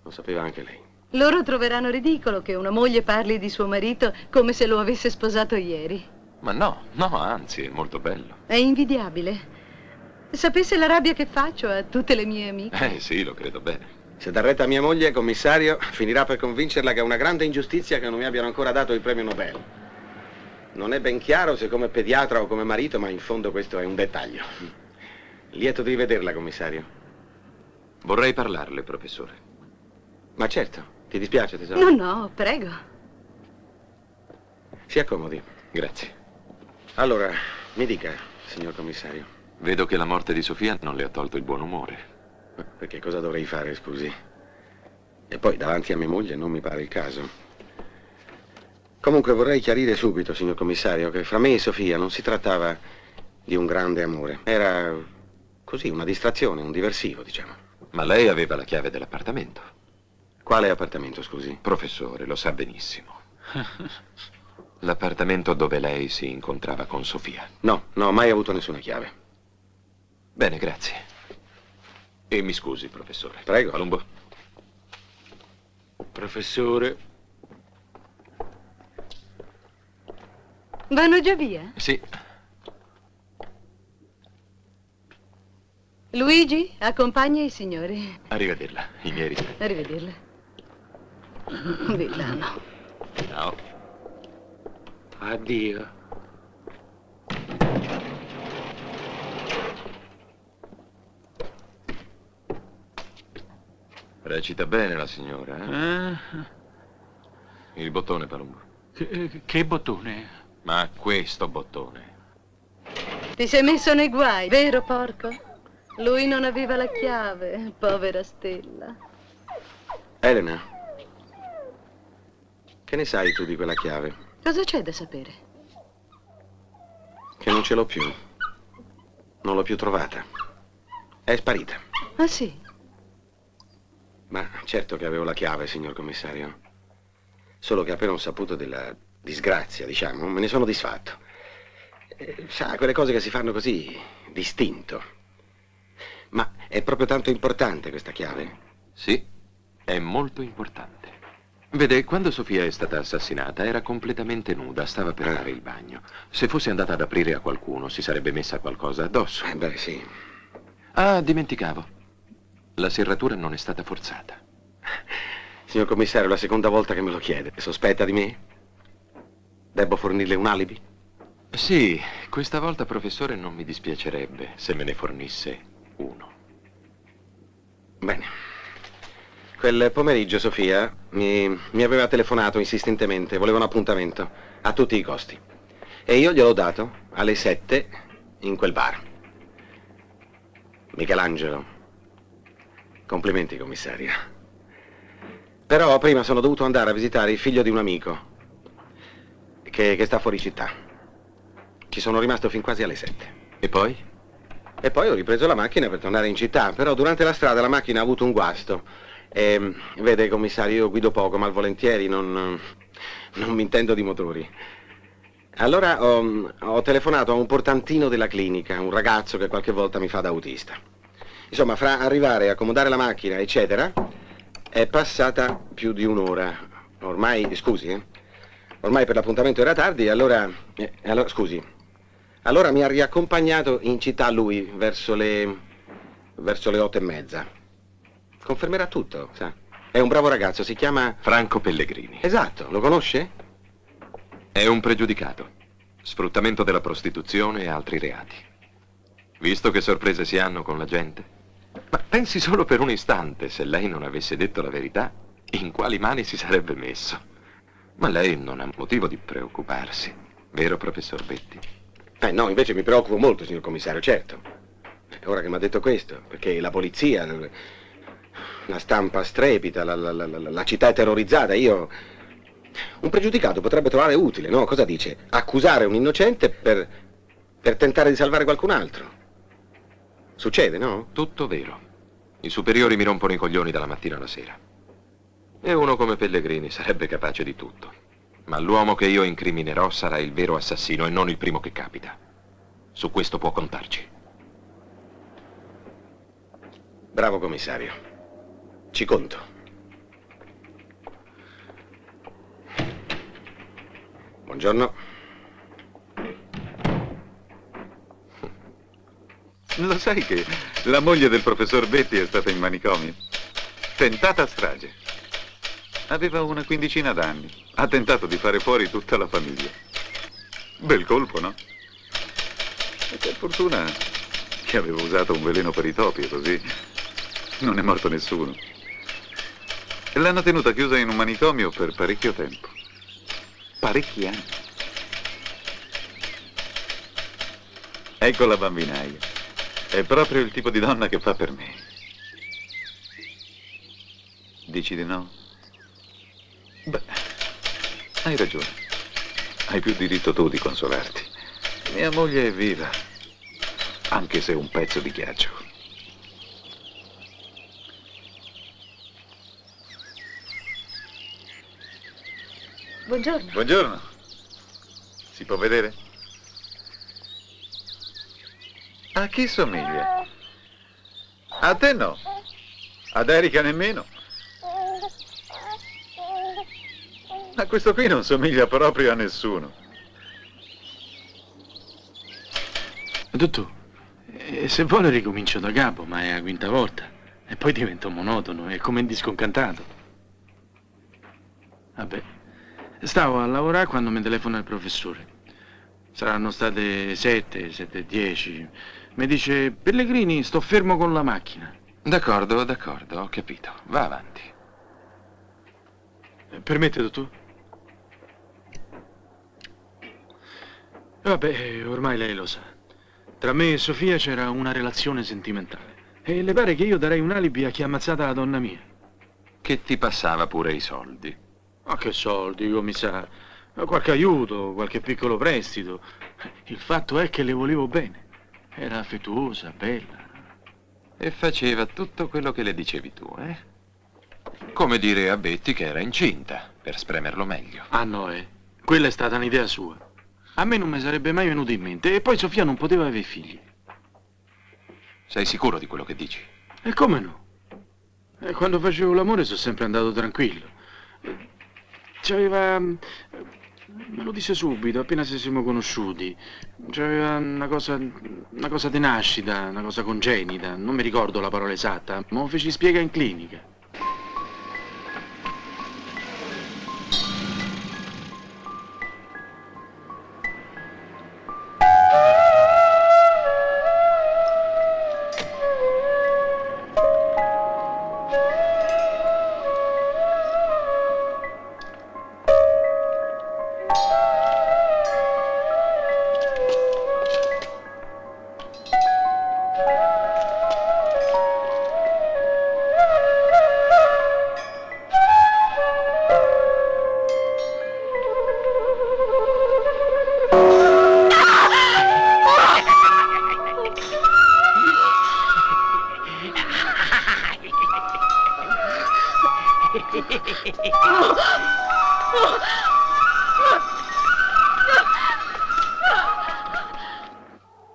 Lo sapeva anche lei. Loro troveranno ridicolo che una moglie parli di suo marito come se lo avesse sposato ieri. Ma no, anzi, è molto bello. È invidiabile. Sapesse la rabbia che faccio a tutte le mie amiche. Sì, lo credo bene. Se dà retta a mia moglie, commissario, finirà per convincerla che è una grande ingiustizia che non mi abbiano ancora dato il premio Nobel. Non è ben chiaro se come pediatra o come marito, ma in fondo questo è un dettaglio. Lieto di rivederla, commissario. Vorrei parlarle, professore. Ma certo, ti dispiace, tesoro? No, prego. Si accomodi. Grazie. Allora, mi dica, signor commissario. Vedo che la morte di Sofia non le ha tolto il buon umore. Perché cosa dovrei fare, scusi? E poi davanti a mia moglie non mi pare il caso. Comunque vorrei chiarire subito, signor commissario, che fra me e Sofia non si trattava di un grande amore. Era così, una distrazione, un diversivo, diciamo. Ma lei aveva la chiave dell'appartamento. Quale appartamento, scusi? Professore, lo sa benissimo. L'appartamento dove lei si incontrava con Sofia. No, no, mai avuto nessuna chiave. Bene, grazie. E mi scusi, professore. Prego. Palumbo. Professore. Vanno già via? Sì. Luigi, accompagna i signori. Arrivederla, i miei rispetti. Arrivederla. Villano. Ciao. Addio. Recita bene la signora, eh? Il bottone, Palumbo. Che bottone? Ma questo bottone. Ti sei messo nei guai, vero porco? Lui non aveva la chiave, povera Stella. Elena, che ne sai tu di quella chiave? Cosa c'è da sapere? Che non ce l'ho più. Non l'ho più trovata. È sparita. Ah sì? Ma certo che avevo la chiave, signor commissario. Solo che appena ho saputo della disgrazia, diciamo, me ne sono disfatto. Sa, quelle cose che si fanno così, d'istinto. Ma è proprio tanto importante questa chiave? Sì, è molto importante. Vede, quando Sofia è stata assassinata era completamente nuda, stava per fare il bagno. Se fosse andata ad aprire a qualcuno si sarebbe messa qualcosa addosso. Beh, sì. Ah, dimenticavo. La serratura non è stata forzata. Signor commissario, la seconda volta che me lo chiede. Sospetta di me? Debbo fornirle un alibi? Sì, questa volta, professore, non mi dispiacerebbe se me ne fornisse uno. Bene. Quel pomeriggio Sofia mi aveva telefonato insistentemente, voleva un appuntamento, a tutti i costi. E io gliel'ho dato alle 7 in quel bar. Michelangelo. Complimenti, commissario. Però prima sono dovuto andare a visitare il figlio di un amico che sta fuori città. Ci sono rimasto fin quasi alle 7. E poi? E poi ho ripreso la macchina per tornare in città, però durante la strada la macchina ha avuto un guasto. E, vede, commissario, io guido poco, malvolentieri, non mi intendo di motori. Allora ho telefonato a un portantino della clinica, un ragazzo che qualche volta mi fa da autista. Insomma, fra arrivare, accomodare la macchina, eccetera, è passata più di un'ora. Ormai, scusi, ormai per l'appuntamento era tardi, e allora, scusi. Allora mi ha riaccompagnato in città lui, verso le 8:30. Confermerà tutto, sa. È un bravo ragazzo, si chiama... Franco Pellegrini. Esatto, lo conosce? È un pregiudicato. Sfruttamento della prostituzione e altri reati. Visto che sorprese si hanno con la gente? Ma pensi solo per un istante, se lei non avesse detto la verità, in quali mani si sarebbe messo. Ma lei non ha motivo di preoccuparsi, vero, professor Betti? No, invece mi preoccupo molto, signor commissario, certo. Ora che mi ha detto questo, perché la polizia, la stampa strepita, la città è terrorizzata, io... Un pregiudicato potrebbe trovare utile, no? Cosa dice? Accusare un innocente per tentare di salvare qualcun altro. Succede, no? Tutto vero. I superiori mi rompono i coglioni dalla mattina alla sera. E uno come Pellegrini sarebbe capace di tutto. Ma l'uomo che io incriminerò sarà il vero assassino e non il primo che capita. Su questo può contarci. Bravo commissario. Ci conto. Buongiorno. Lo sai che la moglie del professor Betti è stata in manicomio? Tentata strage. Aveva una quindicina d'anni. Ha tentato di fare fuori tutta la famiglia. Bel colpo, no? E per fortuna che avevo usato un veleno per i topi e così non è morto nessuno. L'hanno tenuta chiusa in un manicomio per parecchio tempo. Parecchi anni. Ecco la bambinaia. È proprio il tipo di donna che fa per me. dici di no? Beh, hai ragione. Hai più diritto tu di consolarti. Mia moglie è viva, anche se un pezzo di ghiaccio. Buongiorno. Buongiorno. Si può vedere? A chi somiglia? A te no. Ad Erika nemmeno. Ma questo qui non somiglia proprio a nessuno. Dottor, se vuole ricomincio da capo, ma è la quinta volta. E poi divento monotono, è come un disco incantato. Vabbè, stavo a lavorare quando mi telefona il professore. Saranno state 7:10. Mi dice, Pellegrini, sto fermo con la macchina. D'accordo, ho capito. Va avanti. Permette, dottor? Vabbè, ormai lei lo sa. Tra me e Sofia c'era una relazione sentimentale. E le pare che io darei un alibi a chi ha ammazzato la donna mia? Che ti passava pure i soldi. Ma che soldi, commissario? Qualche aiuto, qualche piccolo prestito. Il fatto è che le volevo bene. Era affettuosa, bella. E faceva tutto quello che le dicevi tu, eh? Come dire a Betty che era incinta, per spremerlo meglio. Ah no, quella è stata un'idea sua. A me non mi sarebbe mai venuto in mente. E poi Sofia non poteva avere figli. Sei sicuro di quello che dici? E come no? Quando facevo l'amore sono sempre andato tranquillo. C'aveva... Me lo disse subito, appena ci siamo conosciuti. C'aveva una cosa di nascita, una cosa congenita. Non mi ricordo la parola esatta, ma lo feci spiegare in clinica.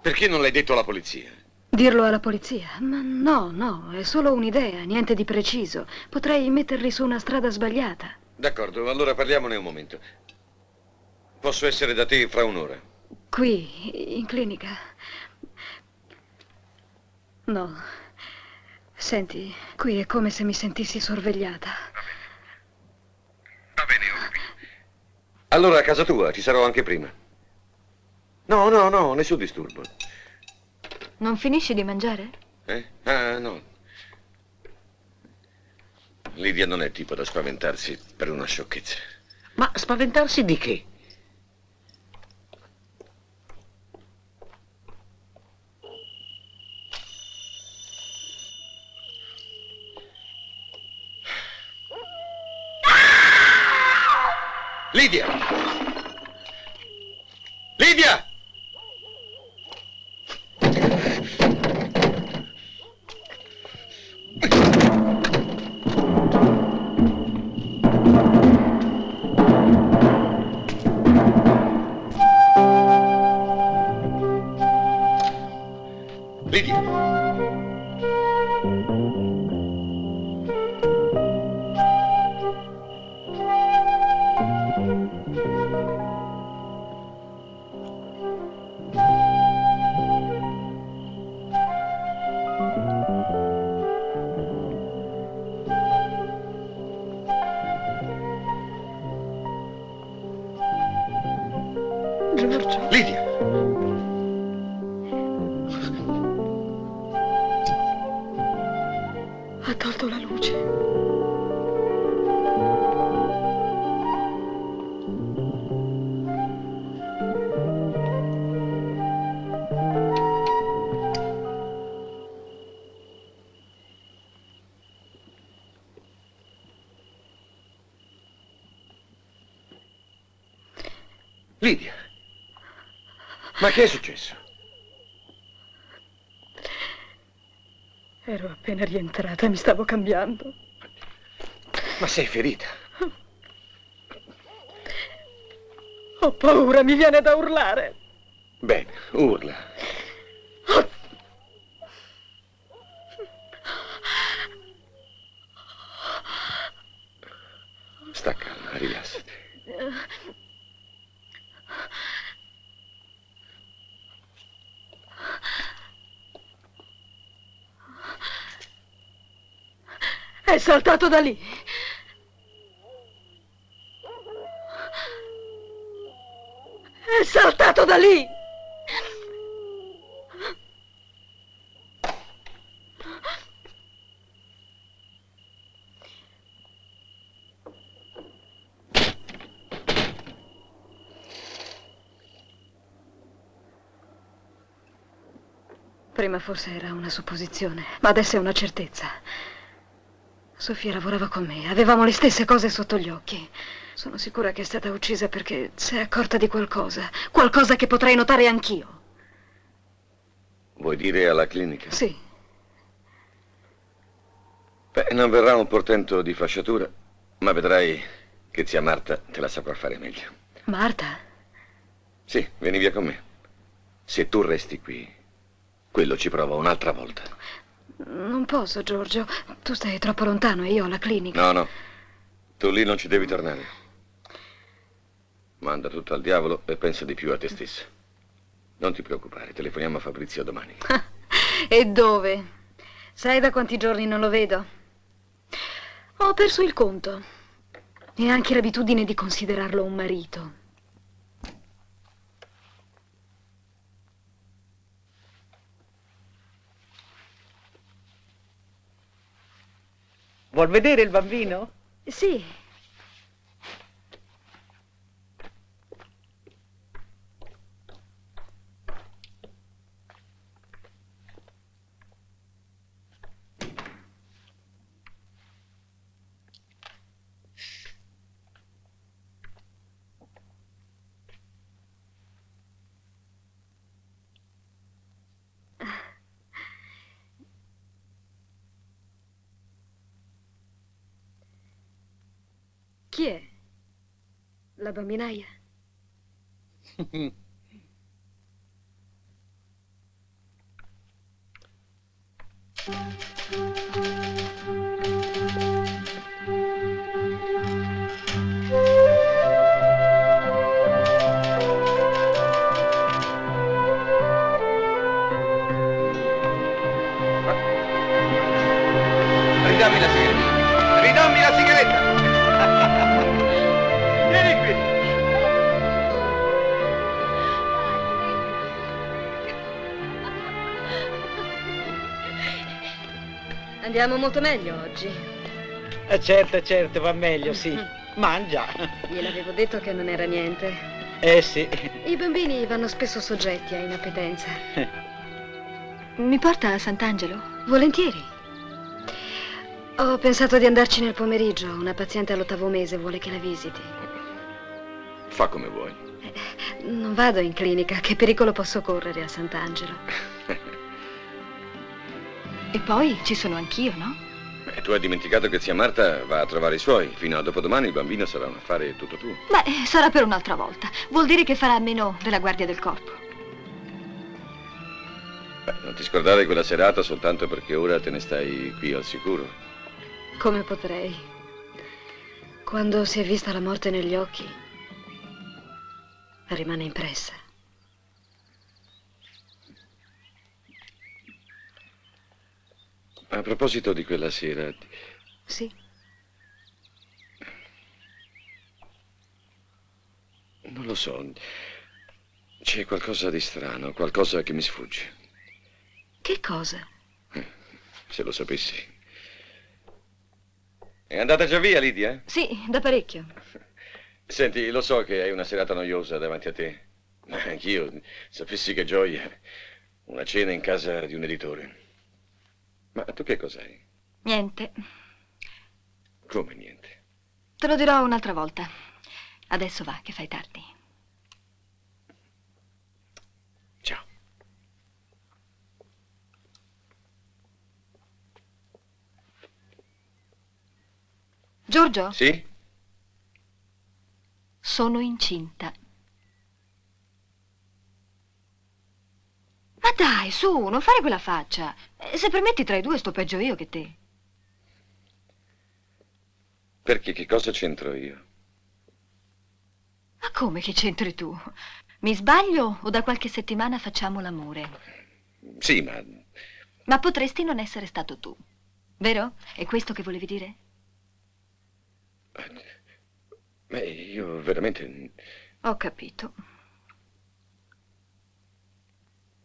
Perché non l'hai detto alla polizia? Dirlo alla polizia? Ma no, è solo un'idea, niente di preciso. Potrei metterli su una strada sbagliata. D'accordo, allora parliamone un momento. Posso essere da te fra un'ora? Qui, in clinica? No. Senti, qui è come se mi sentissi sorvegliata. Va bene, ho capito. Allora a casa tua, ci sarò anche prima. No, nessun disturbo. Non finisci di mangiare? Ah, no. Lidia non è il tipo da spaventarsi per una sciocchezza. Ma spaventarsi di che? Lidia! Lidia! Lidia! Giorgio? Lidia! Ha tolto la luce. Lidia, ma che è successo? Ero appena rientrata, mi stavo cambiando. Ma sei ferita? Ho paura, mi viene da urlare. Bene, urla. Sta calma, rilassati. È saltato da lì. È saltato da lì. Prima forse era una supposizione, ma adesso è una certezza. Sofia lavorava con me, avevamo le stesse cose sotto gli occhi. Sono sicura che è stata uccisa perché si è accorta di qualcosa, qualcosa che potrei notare anch'io. Vuoi dire alla clinica? Sì. Beh, non verrà un portento di fasciatura, ma vedrai che zia Marta te la saprà fare meglio. Marta? Sì, vieni via con me. Se tu resti qui, quello ci prova un'altra volta. Non posso, Giorgio. Tu stai troppo lontano e io ho la clinica. No, no. Tu lì non ci devi tornare. Manda tutto al diavolo e pensa di più a te stesso. Non ti preoccupare, telefoniamo a Fabrizio domani. E dove? Sai da quanti giorni non lo vedo? Ho perso il conto. E anche l'abitudine di considerarlo un marito. Vuol vedere il bambino? Sì. Chi è? La bambinaia? Ridammi la sigaretta. Ridammi la sigaretta. Vieni qui. Andiamo molto meglio oggi. Certo, va meglio, sì. Mangia. Gliel'avevo detto che non era niente. Sì. I bambini vanno spesso soggetti a inappetenza. Mi porta a Sant'Angelo? Volentieri. Ho pensato di andarci nel pomeriggio. Una paziente all'8° mese vuole che la visiti. Fa come vuoi. Non vado in clinica. Che pericolo posso correre a Sant'Angelo? E poi ci sono anch'io, no? Beh, tu hai dimenticato che zia Marta va a trovare i suoi. Fino a dopodomani il bambino sarà un affare tutto tuo. Beh, sarà per un'altra volta. Vuol dire che farà a meno della guardia del corpo. Beh, non ti scordare quella serata soltanto perché ora te ne stai qui al sicuro. Come potrei? Quando si è vista la morte negli occhi, rimane impressa. A proposito di quella sera... Sì? Non lo so. C'è qualcosa di strano, qualcosa che mi sfugge. Che cosa? Se lo sapessi. È andata già via, Lidia? Sì, da parecchio. Senti, lo so che hai una serata noiosa davanti a te, ma anch'io, sapessi che gioia. Una cena in casa di un editore. Ma tu che cos'hai? Niente. Come niente? Te lo dirò un'altra volta. Adesso va, che fai tardi. Giorgio? Sì? Sono incinta. Ma dai, su, non fare quella faccia. Se permetti tra i due sto peggio io che te. Perché che cosa c'entro io? Ma come che c'entri tu? Mi sbaglio o da qualche settimana facciamo l'amore? Sì, ma... Ma potresti non essere stato tu, vero? È questo che volevi dire? Beh, io veramente... Ho capito.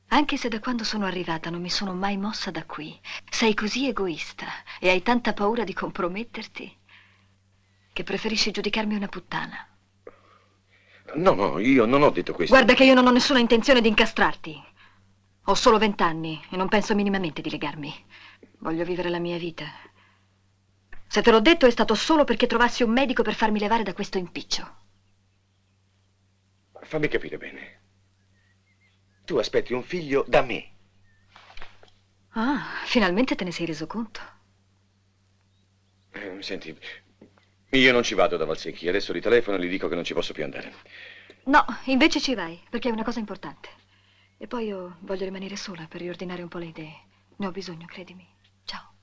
Anche se da quando sono arrivata non mi sono mai mossa da qui, sei così egoista e hai tanta paura di comprometterti che preferisci giudicarmi una puttana. No, io non ho detto questo. Guarda che io non ho nessuna intenzione di incastrarti. Ho solo 20 anni e non penso minimamente di legarmi. Voglio vivere la mia vita. Se te l'ho detto è stato solo perché trovassi un medico per farmi levare da questo impiccio. Fammi capire bene. Tu aspetti un figlio da me. Ah, finalmente te ne sei reso conto. Senti, io non ci vado da Valsecchi. Adesso li telefono e gli dico che non ci posso più andare. No, invece ci vai, perché è una cosa importante. E poi io voglio rimanere sola per riordinare un po' le idee. Ne ho bisogno, credimi. Ciao.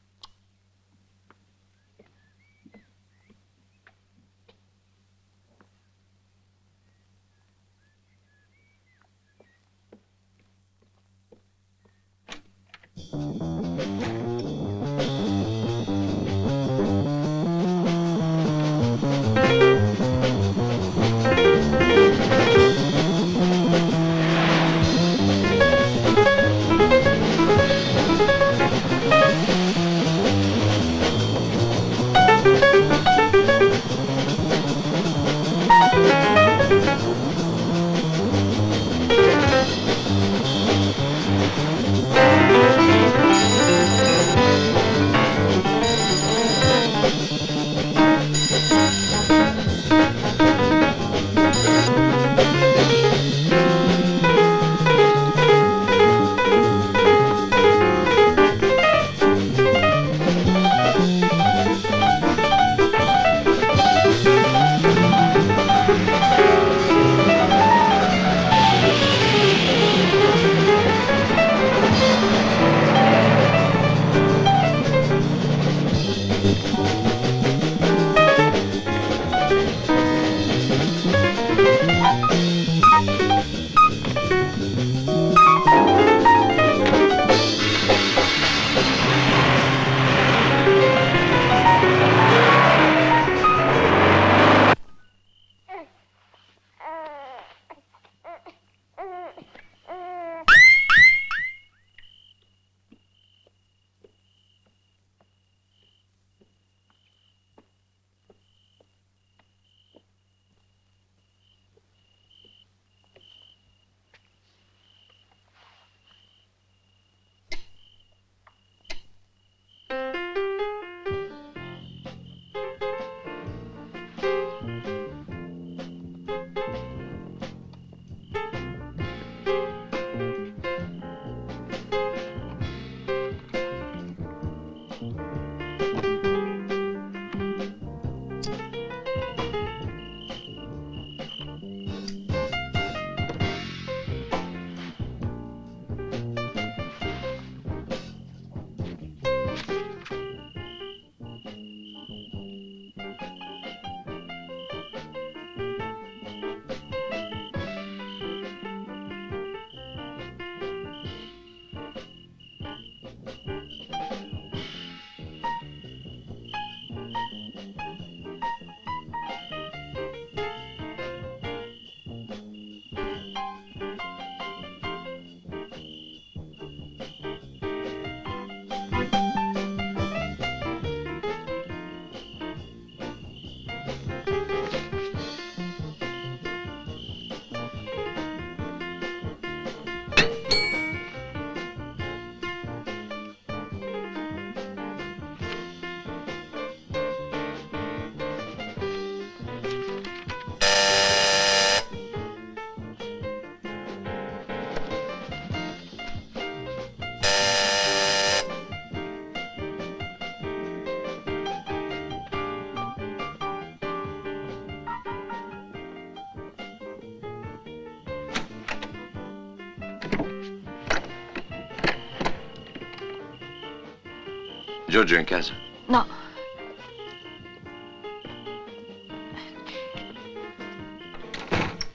Giorgio è in casa? No.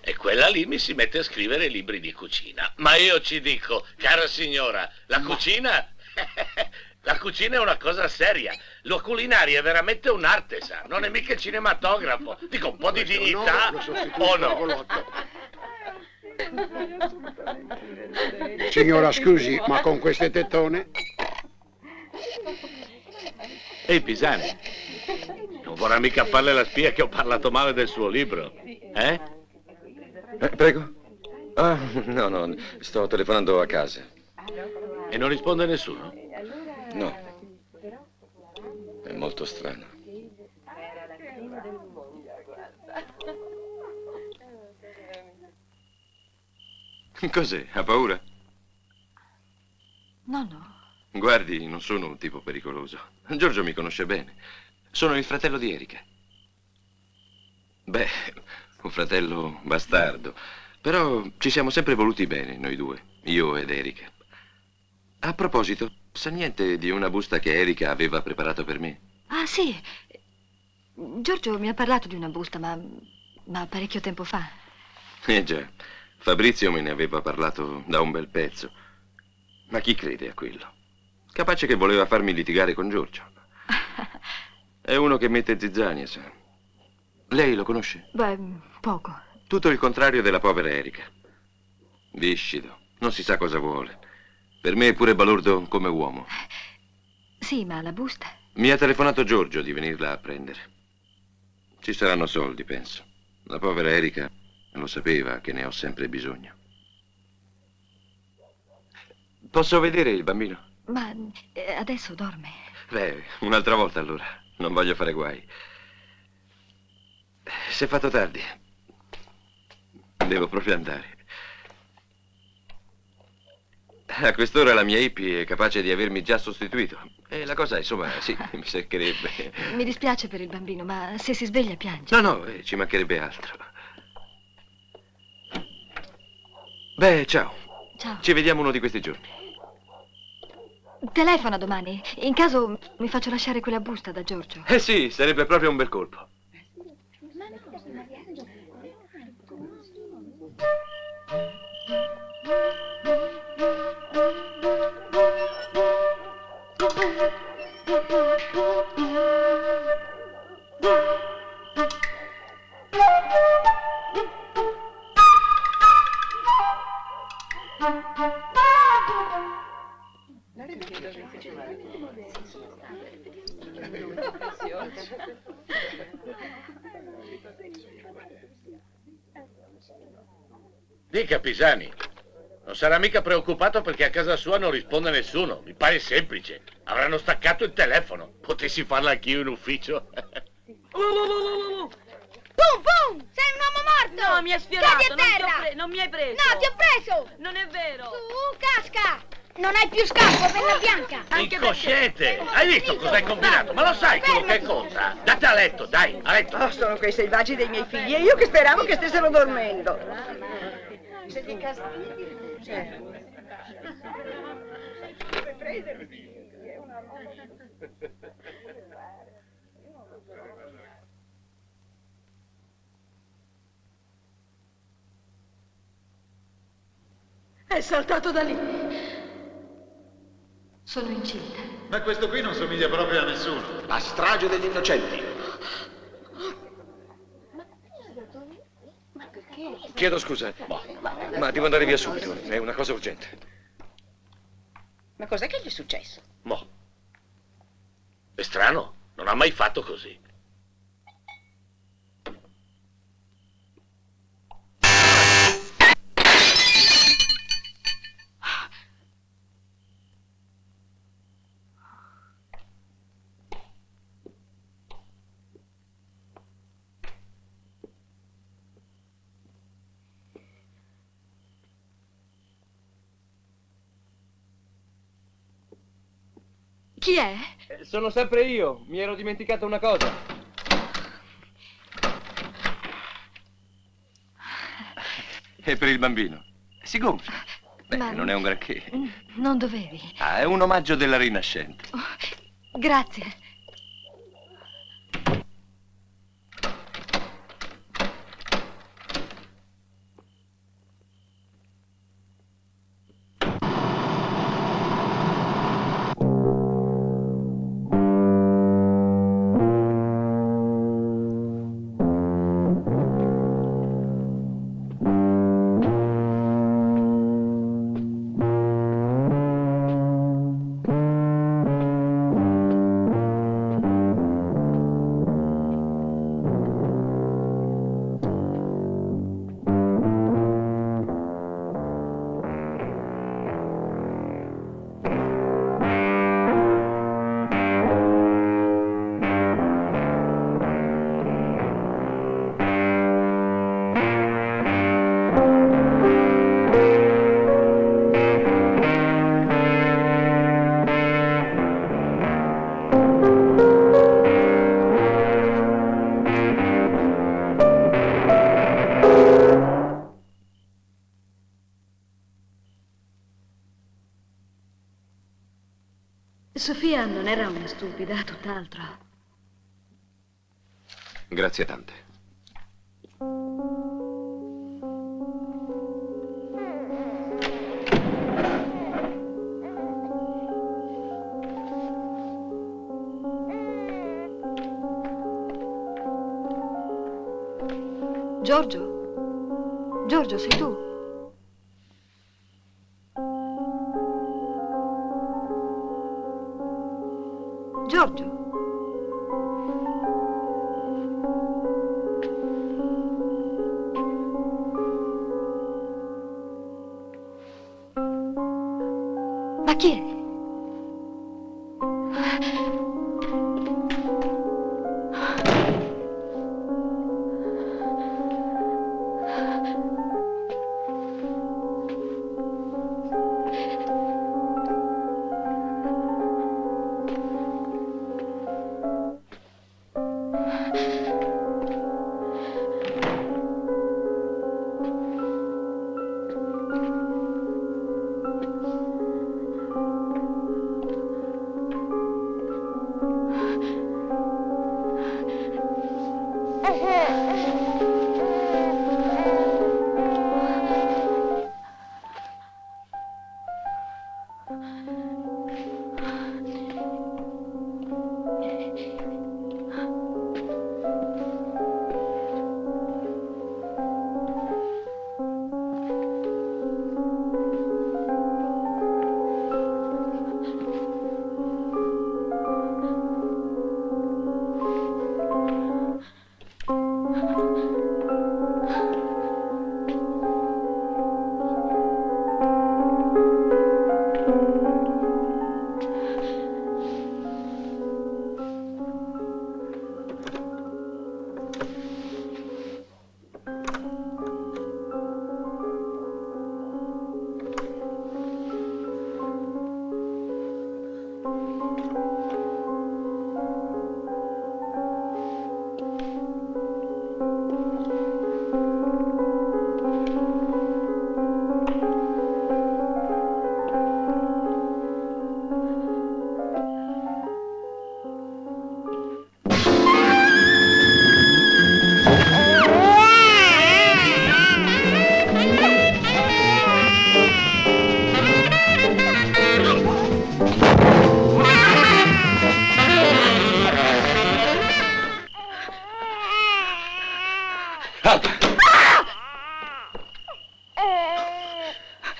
E quella lì mi si mette a scrivere libri di cucina. Ma io ci dico, cara signora, la cucina... La cucina è una cosa seria. La culinaria è veramente un'arte, sa. Non è mica il cinematografo. Dico, un po' di dignità o no? Signora, scusi, ma con queste tettone? Ehi, Pisani, non vorrà mica farle la spia che ho parlato male del suo libro, eh? Prego? Ah, no, sto telefonando a casa. E non risponde nessuno? No. È molto strano. Cos'è? Ha paura? No. Guardi, non sono un tipo pericoloso. Giorgio mi conosce bene. Sono il fratello di Erika. Beh, un fratello bastardo. Però ci siamo sempre voluti bene, noi due, io ed Erika. A proposito, sa niente di una busta che Erika aveva preparato per me? Ah, sì. Giorgio mi ha parlato di una busta, ma parecchio tempo fa. Già, Fabrizio me ne aveva parlato da un bel pezzo. Ma chi crede a quello? Capace che voleva farmi litigare con Giorgio. È uno che mette zizzania, sa. Lei lo conosce? Beh, poco. Tutto il contrario della povera Erika. Viscido, non si sa cosa vuole. Per me è pure balordo come uomo. Sì, ma la busta? Mi ha telefonato Giorgio di venirla a prendere. Ci saranno soldi, penso. La povera Erika lo sapeva che ne ho sempre bisogno. Posso vedere il bambino? Ma adesso dorme. Beh, un'altra volta allora. Non voglio fare guai. Si è fatto tardi. Devo proprio andare. A quest'ora la mia hippie è capace di avermi già sostituito. E la cosa, insomma, sì, mi seccherebbe. Mi dispiace per il bambino, ma se si sveglia piange. No, ci mancherebbe altro. Beh, ciao. Ciao. Ci vediamo uno di questi giorni. Telefona domani. In caso mi faccio lasciare quella busta da Giorgio. Sì, sarebbe proprio un bel colpo. Dica, Pisani, non sarà mica preoccupato perché a casa sua non risponde nessuno. Mi pare semplice. Avranno staccato il telefono. Potessi farlo anch'io in ufficio. Pum pum! Sei un uomo morto! No, mi hai sfiorato, Cadi a terra! non mi hai preso. No, ti ho preso! Non è vero. Su, casca! Non hai più scampo, penna bianca! Incosciente! Hai visto cosa hai combinato? Ma lo sai quello che conta? Date a letto, dai, a letto. Oh, sono quei selvaggi dei miei figli e io che speravo che stessero dormendo. Se ti castighi... È saltato da lì. Sono incinta. Ma questo qui non somiglia proprio a nessuno. La strage degli innocenti. Chiedo scusa, ma devo andare via subito. È una cosa urgente. Ma cos'è che gli è successo? È strano, non ha mai fatto così. Chi è? Sono sempre io. Mi ero dimenticato una cosa. E per il bambino? Si gonfia. Beh, Ma- non è un granché. Non dovevi. Ah, è un omaggio della Rinascente. Grazie. Sofia non era una stupida, tutt'altro. Grazie tante. Giorgio? Giorgio, sei tu? Giorgio? Ma chi è?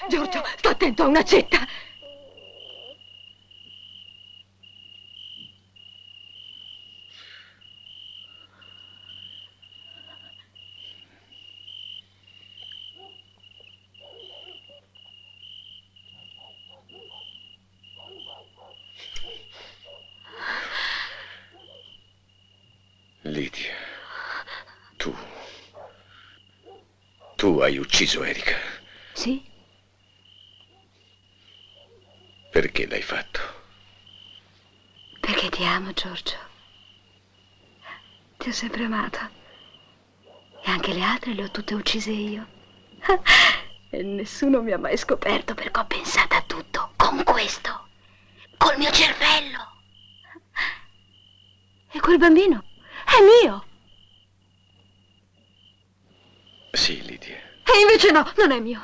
Giorgio, sta attento a una cetta! Lidia, tu hai ucciso Erika. Sì? Perché l'hai fatto? Perché ti amo, Giorgio. Ti ho sempre amato. E anche le altre le ho tutte uccise io. E nessuno mi ha mai scoperto perché ho pensato a tutto. Con questo. Col mio cervello. Quel bambino è mio. Sì, Lidia. E invece no, non è mio.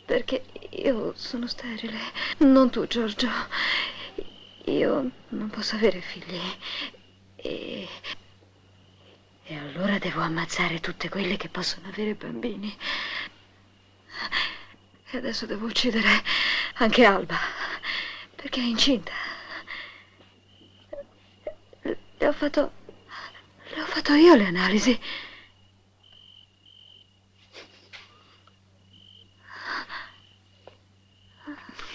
Perché io sono sterile. Non tu, Giorgio. Io non posso avere figli. E allora devo ammazzare tutte quelle che possono avere bambini. E adesso devo uccidere anche Alba, perché è incinta. Le ho fatto io le analisi.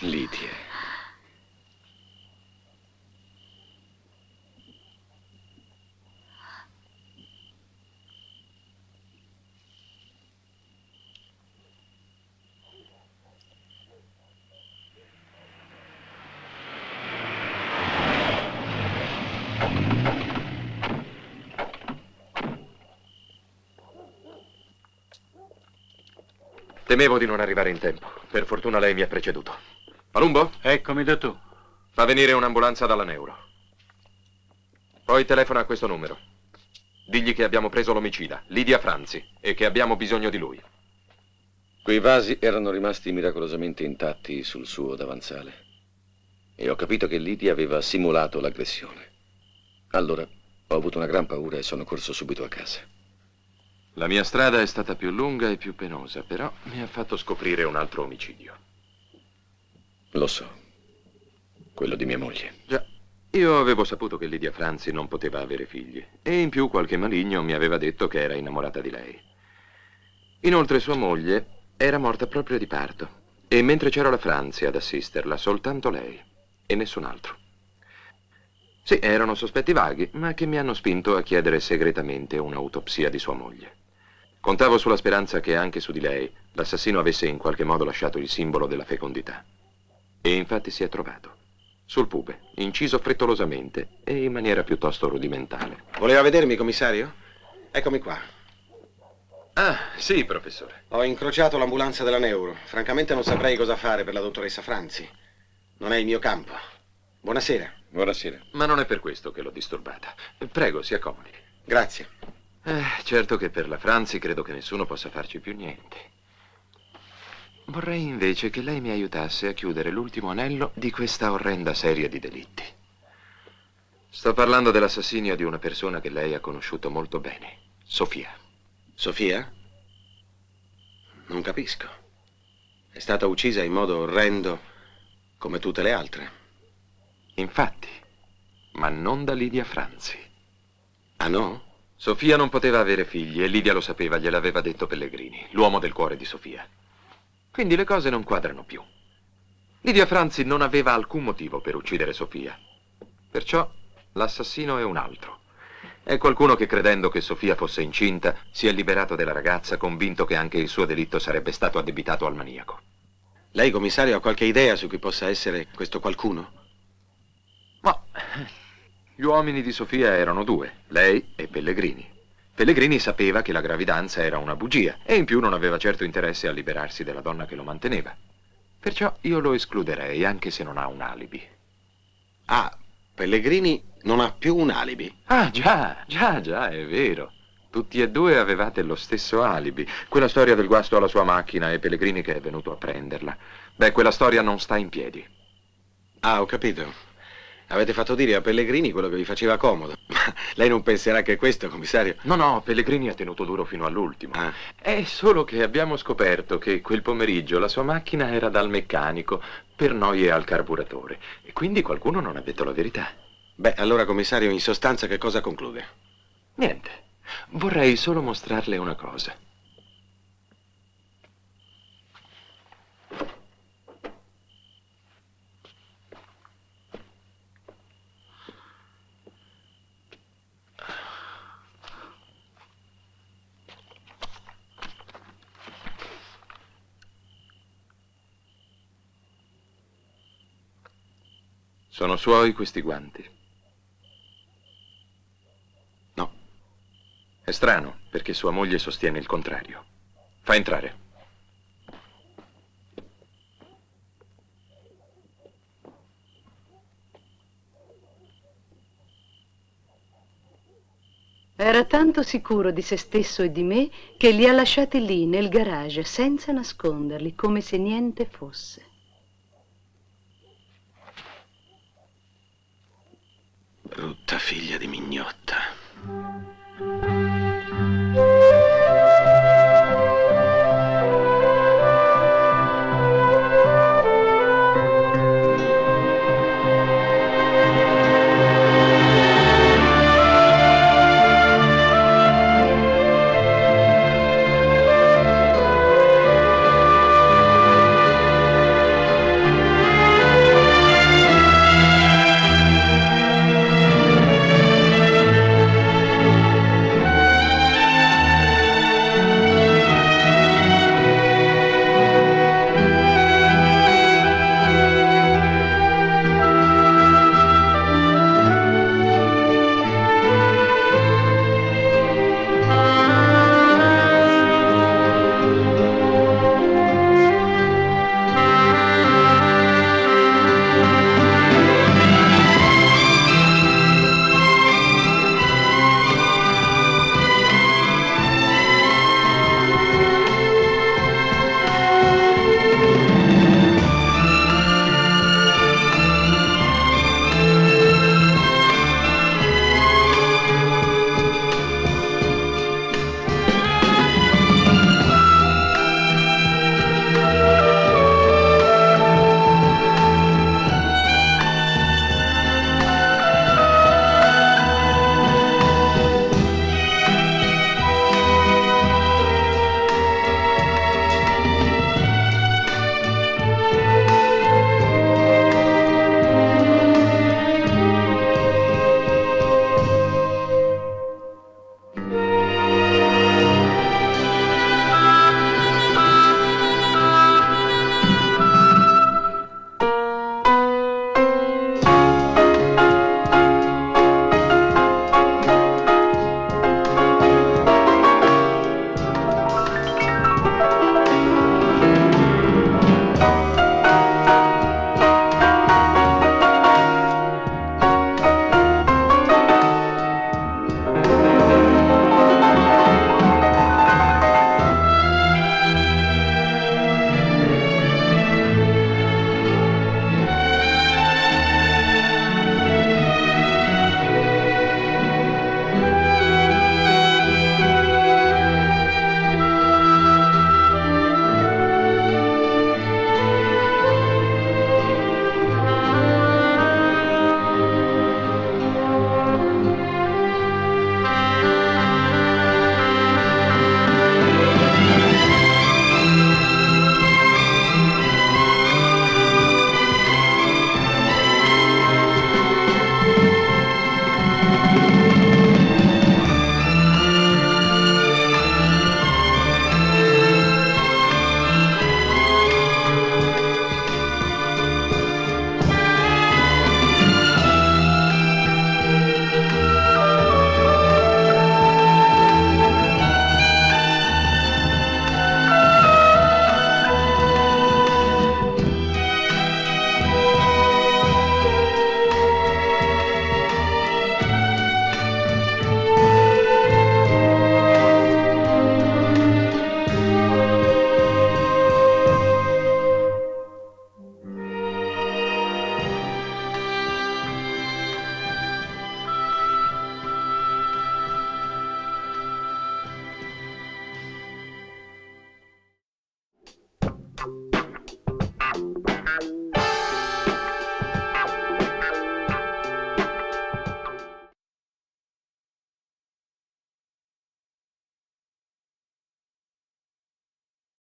Lidia. Temevo di non arrivare in tempo. Per fortuna lei mi ha preceduto. Palumbo? Eccomi, dottore. Fa venire un'ambulanza dalla Neuro. Poi telefona a questo numero. Digli che abbiamo preso l'omicida, Lidia Franzi, e che abbiamo bisogno di lui. Quei vasi erano rimasti miracolosamente intatti sul suo davanzale. E ho capito che Lidia aveva simulato l'aggressione. Allora ho avuto una gran paura e sono corso subito a casa. La mia strada è stata più lunga e più penosa, però mi ha fatto scoprire un altro omicidio. Lo so. Quello di mia moglie. Già, io avevo saputo che Lidia Franzi non poteva avere figli. E in più qualche maligno mi aveva detto che era innamorata di lei. Inoltre sua moglie era morta proprio di parto. E mentre c'era la Franzi ad assisterla, soltanto lei e nessun altro. Sì, erano sospetti vaghi, ma che mi hanno spinto a chiedere segretamente un'autopsia di sua moglie. Contavo sulla speranza che anche su di lei l'assassino avesse in qualche modo lasciato il simbolo della fecondità. E infatti si è trovato. Sul pube, inciso frettolosamente e in maniera piuttosto rudimentale. Voleva vedermi, commissario? Eccomi qua. Ah, sì, professore. Ho incrociato l'ambulanza della Neuro. Francamente non saprei cosa fare per la dottoressa Franzi. Non è il mio campo. Buonasera. Buonasera. Ma non è per questo che l'ho disturbata. Prego, si accomodi. Grazie. Certo che per la Franzi credo che nessuno possa farci più niente. Vorrei invece che lei mi aiutasse a chiudere l'ultimo anello di questa orrenda serie di delitti. Sto parlando dell'assassinio di una persona che lei ha conosciuto molto bene, Sofia. Sofia? Non capisco. È stata uccisa in modo orrendo come tutte le altre. Infatti, ma non da Lidia Franzi. Ah no? Sofia non poteva avere figli e Lidia lo sapeva, gliel'aveva detto Pellegrini, l'uomo del cuore di Sofia. Quindi le cose non quadrano più. Lidia Franzi non aveva alcun motivo per uccidere Sofia. Perciò l'assassino è un altro. È qualcuno che, credendo che Sofia fosse incinta, si è liberato della ragazza, convinto che anche il suo delitto sarebbe stato addebitato al maniaco. Lei, commissario, ha qualche idea su chi possa essere questo qualcuno? Ma gli uomini di Sofia erano due, lei e Pellegrini. Pellegrini sapeva che la gravidanza era una bugia e in più non aveva certo interesse a liberarsi della donna che lo manteneva. Perciò io lo escluderei, anche se non ha un alibi. Ah, Pellegrini non ha più un alibi? Ah, già, è vero. Tutti e due avevate lo stesso alibi. Quella storia del guasto alla sua macchina e Pellegrini che è venuto a prenderla. Beh, quella storia non sta in piedi. Ah, ho capito. Avete fatto dire a Pellegrini quello che vi faceva comodo. Ma lei non penserà che questo, commissario? No, Pellegrini ha tenuto duro fino all'ultimo. Ah. È solo che abbiamo scoperto che quel pomeriggio la sua macchina era dal meccanico per noie al carburatore. E quindi qualcuno non ha detto la verità. Beh, allora, commissario, in sostanza che cosa conclude? Niente. Vorrei solo mostrarle una cosa. Sono suoi questi guanti? No. È strano, perché sua moglie sostiene il contrario. Fa entrare. Era tanto sicuro di se stesso e di me che li ha lasciati lì nel garage senza nasconderli, come se niente fosse. Brutta figlia di mignotta.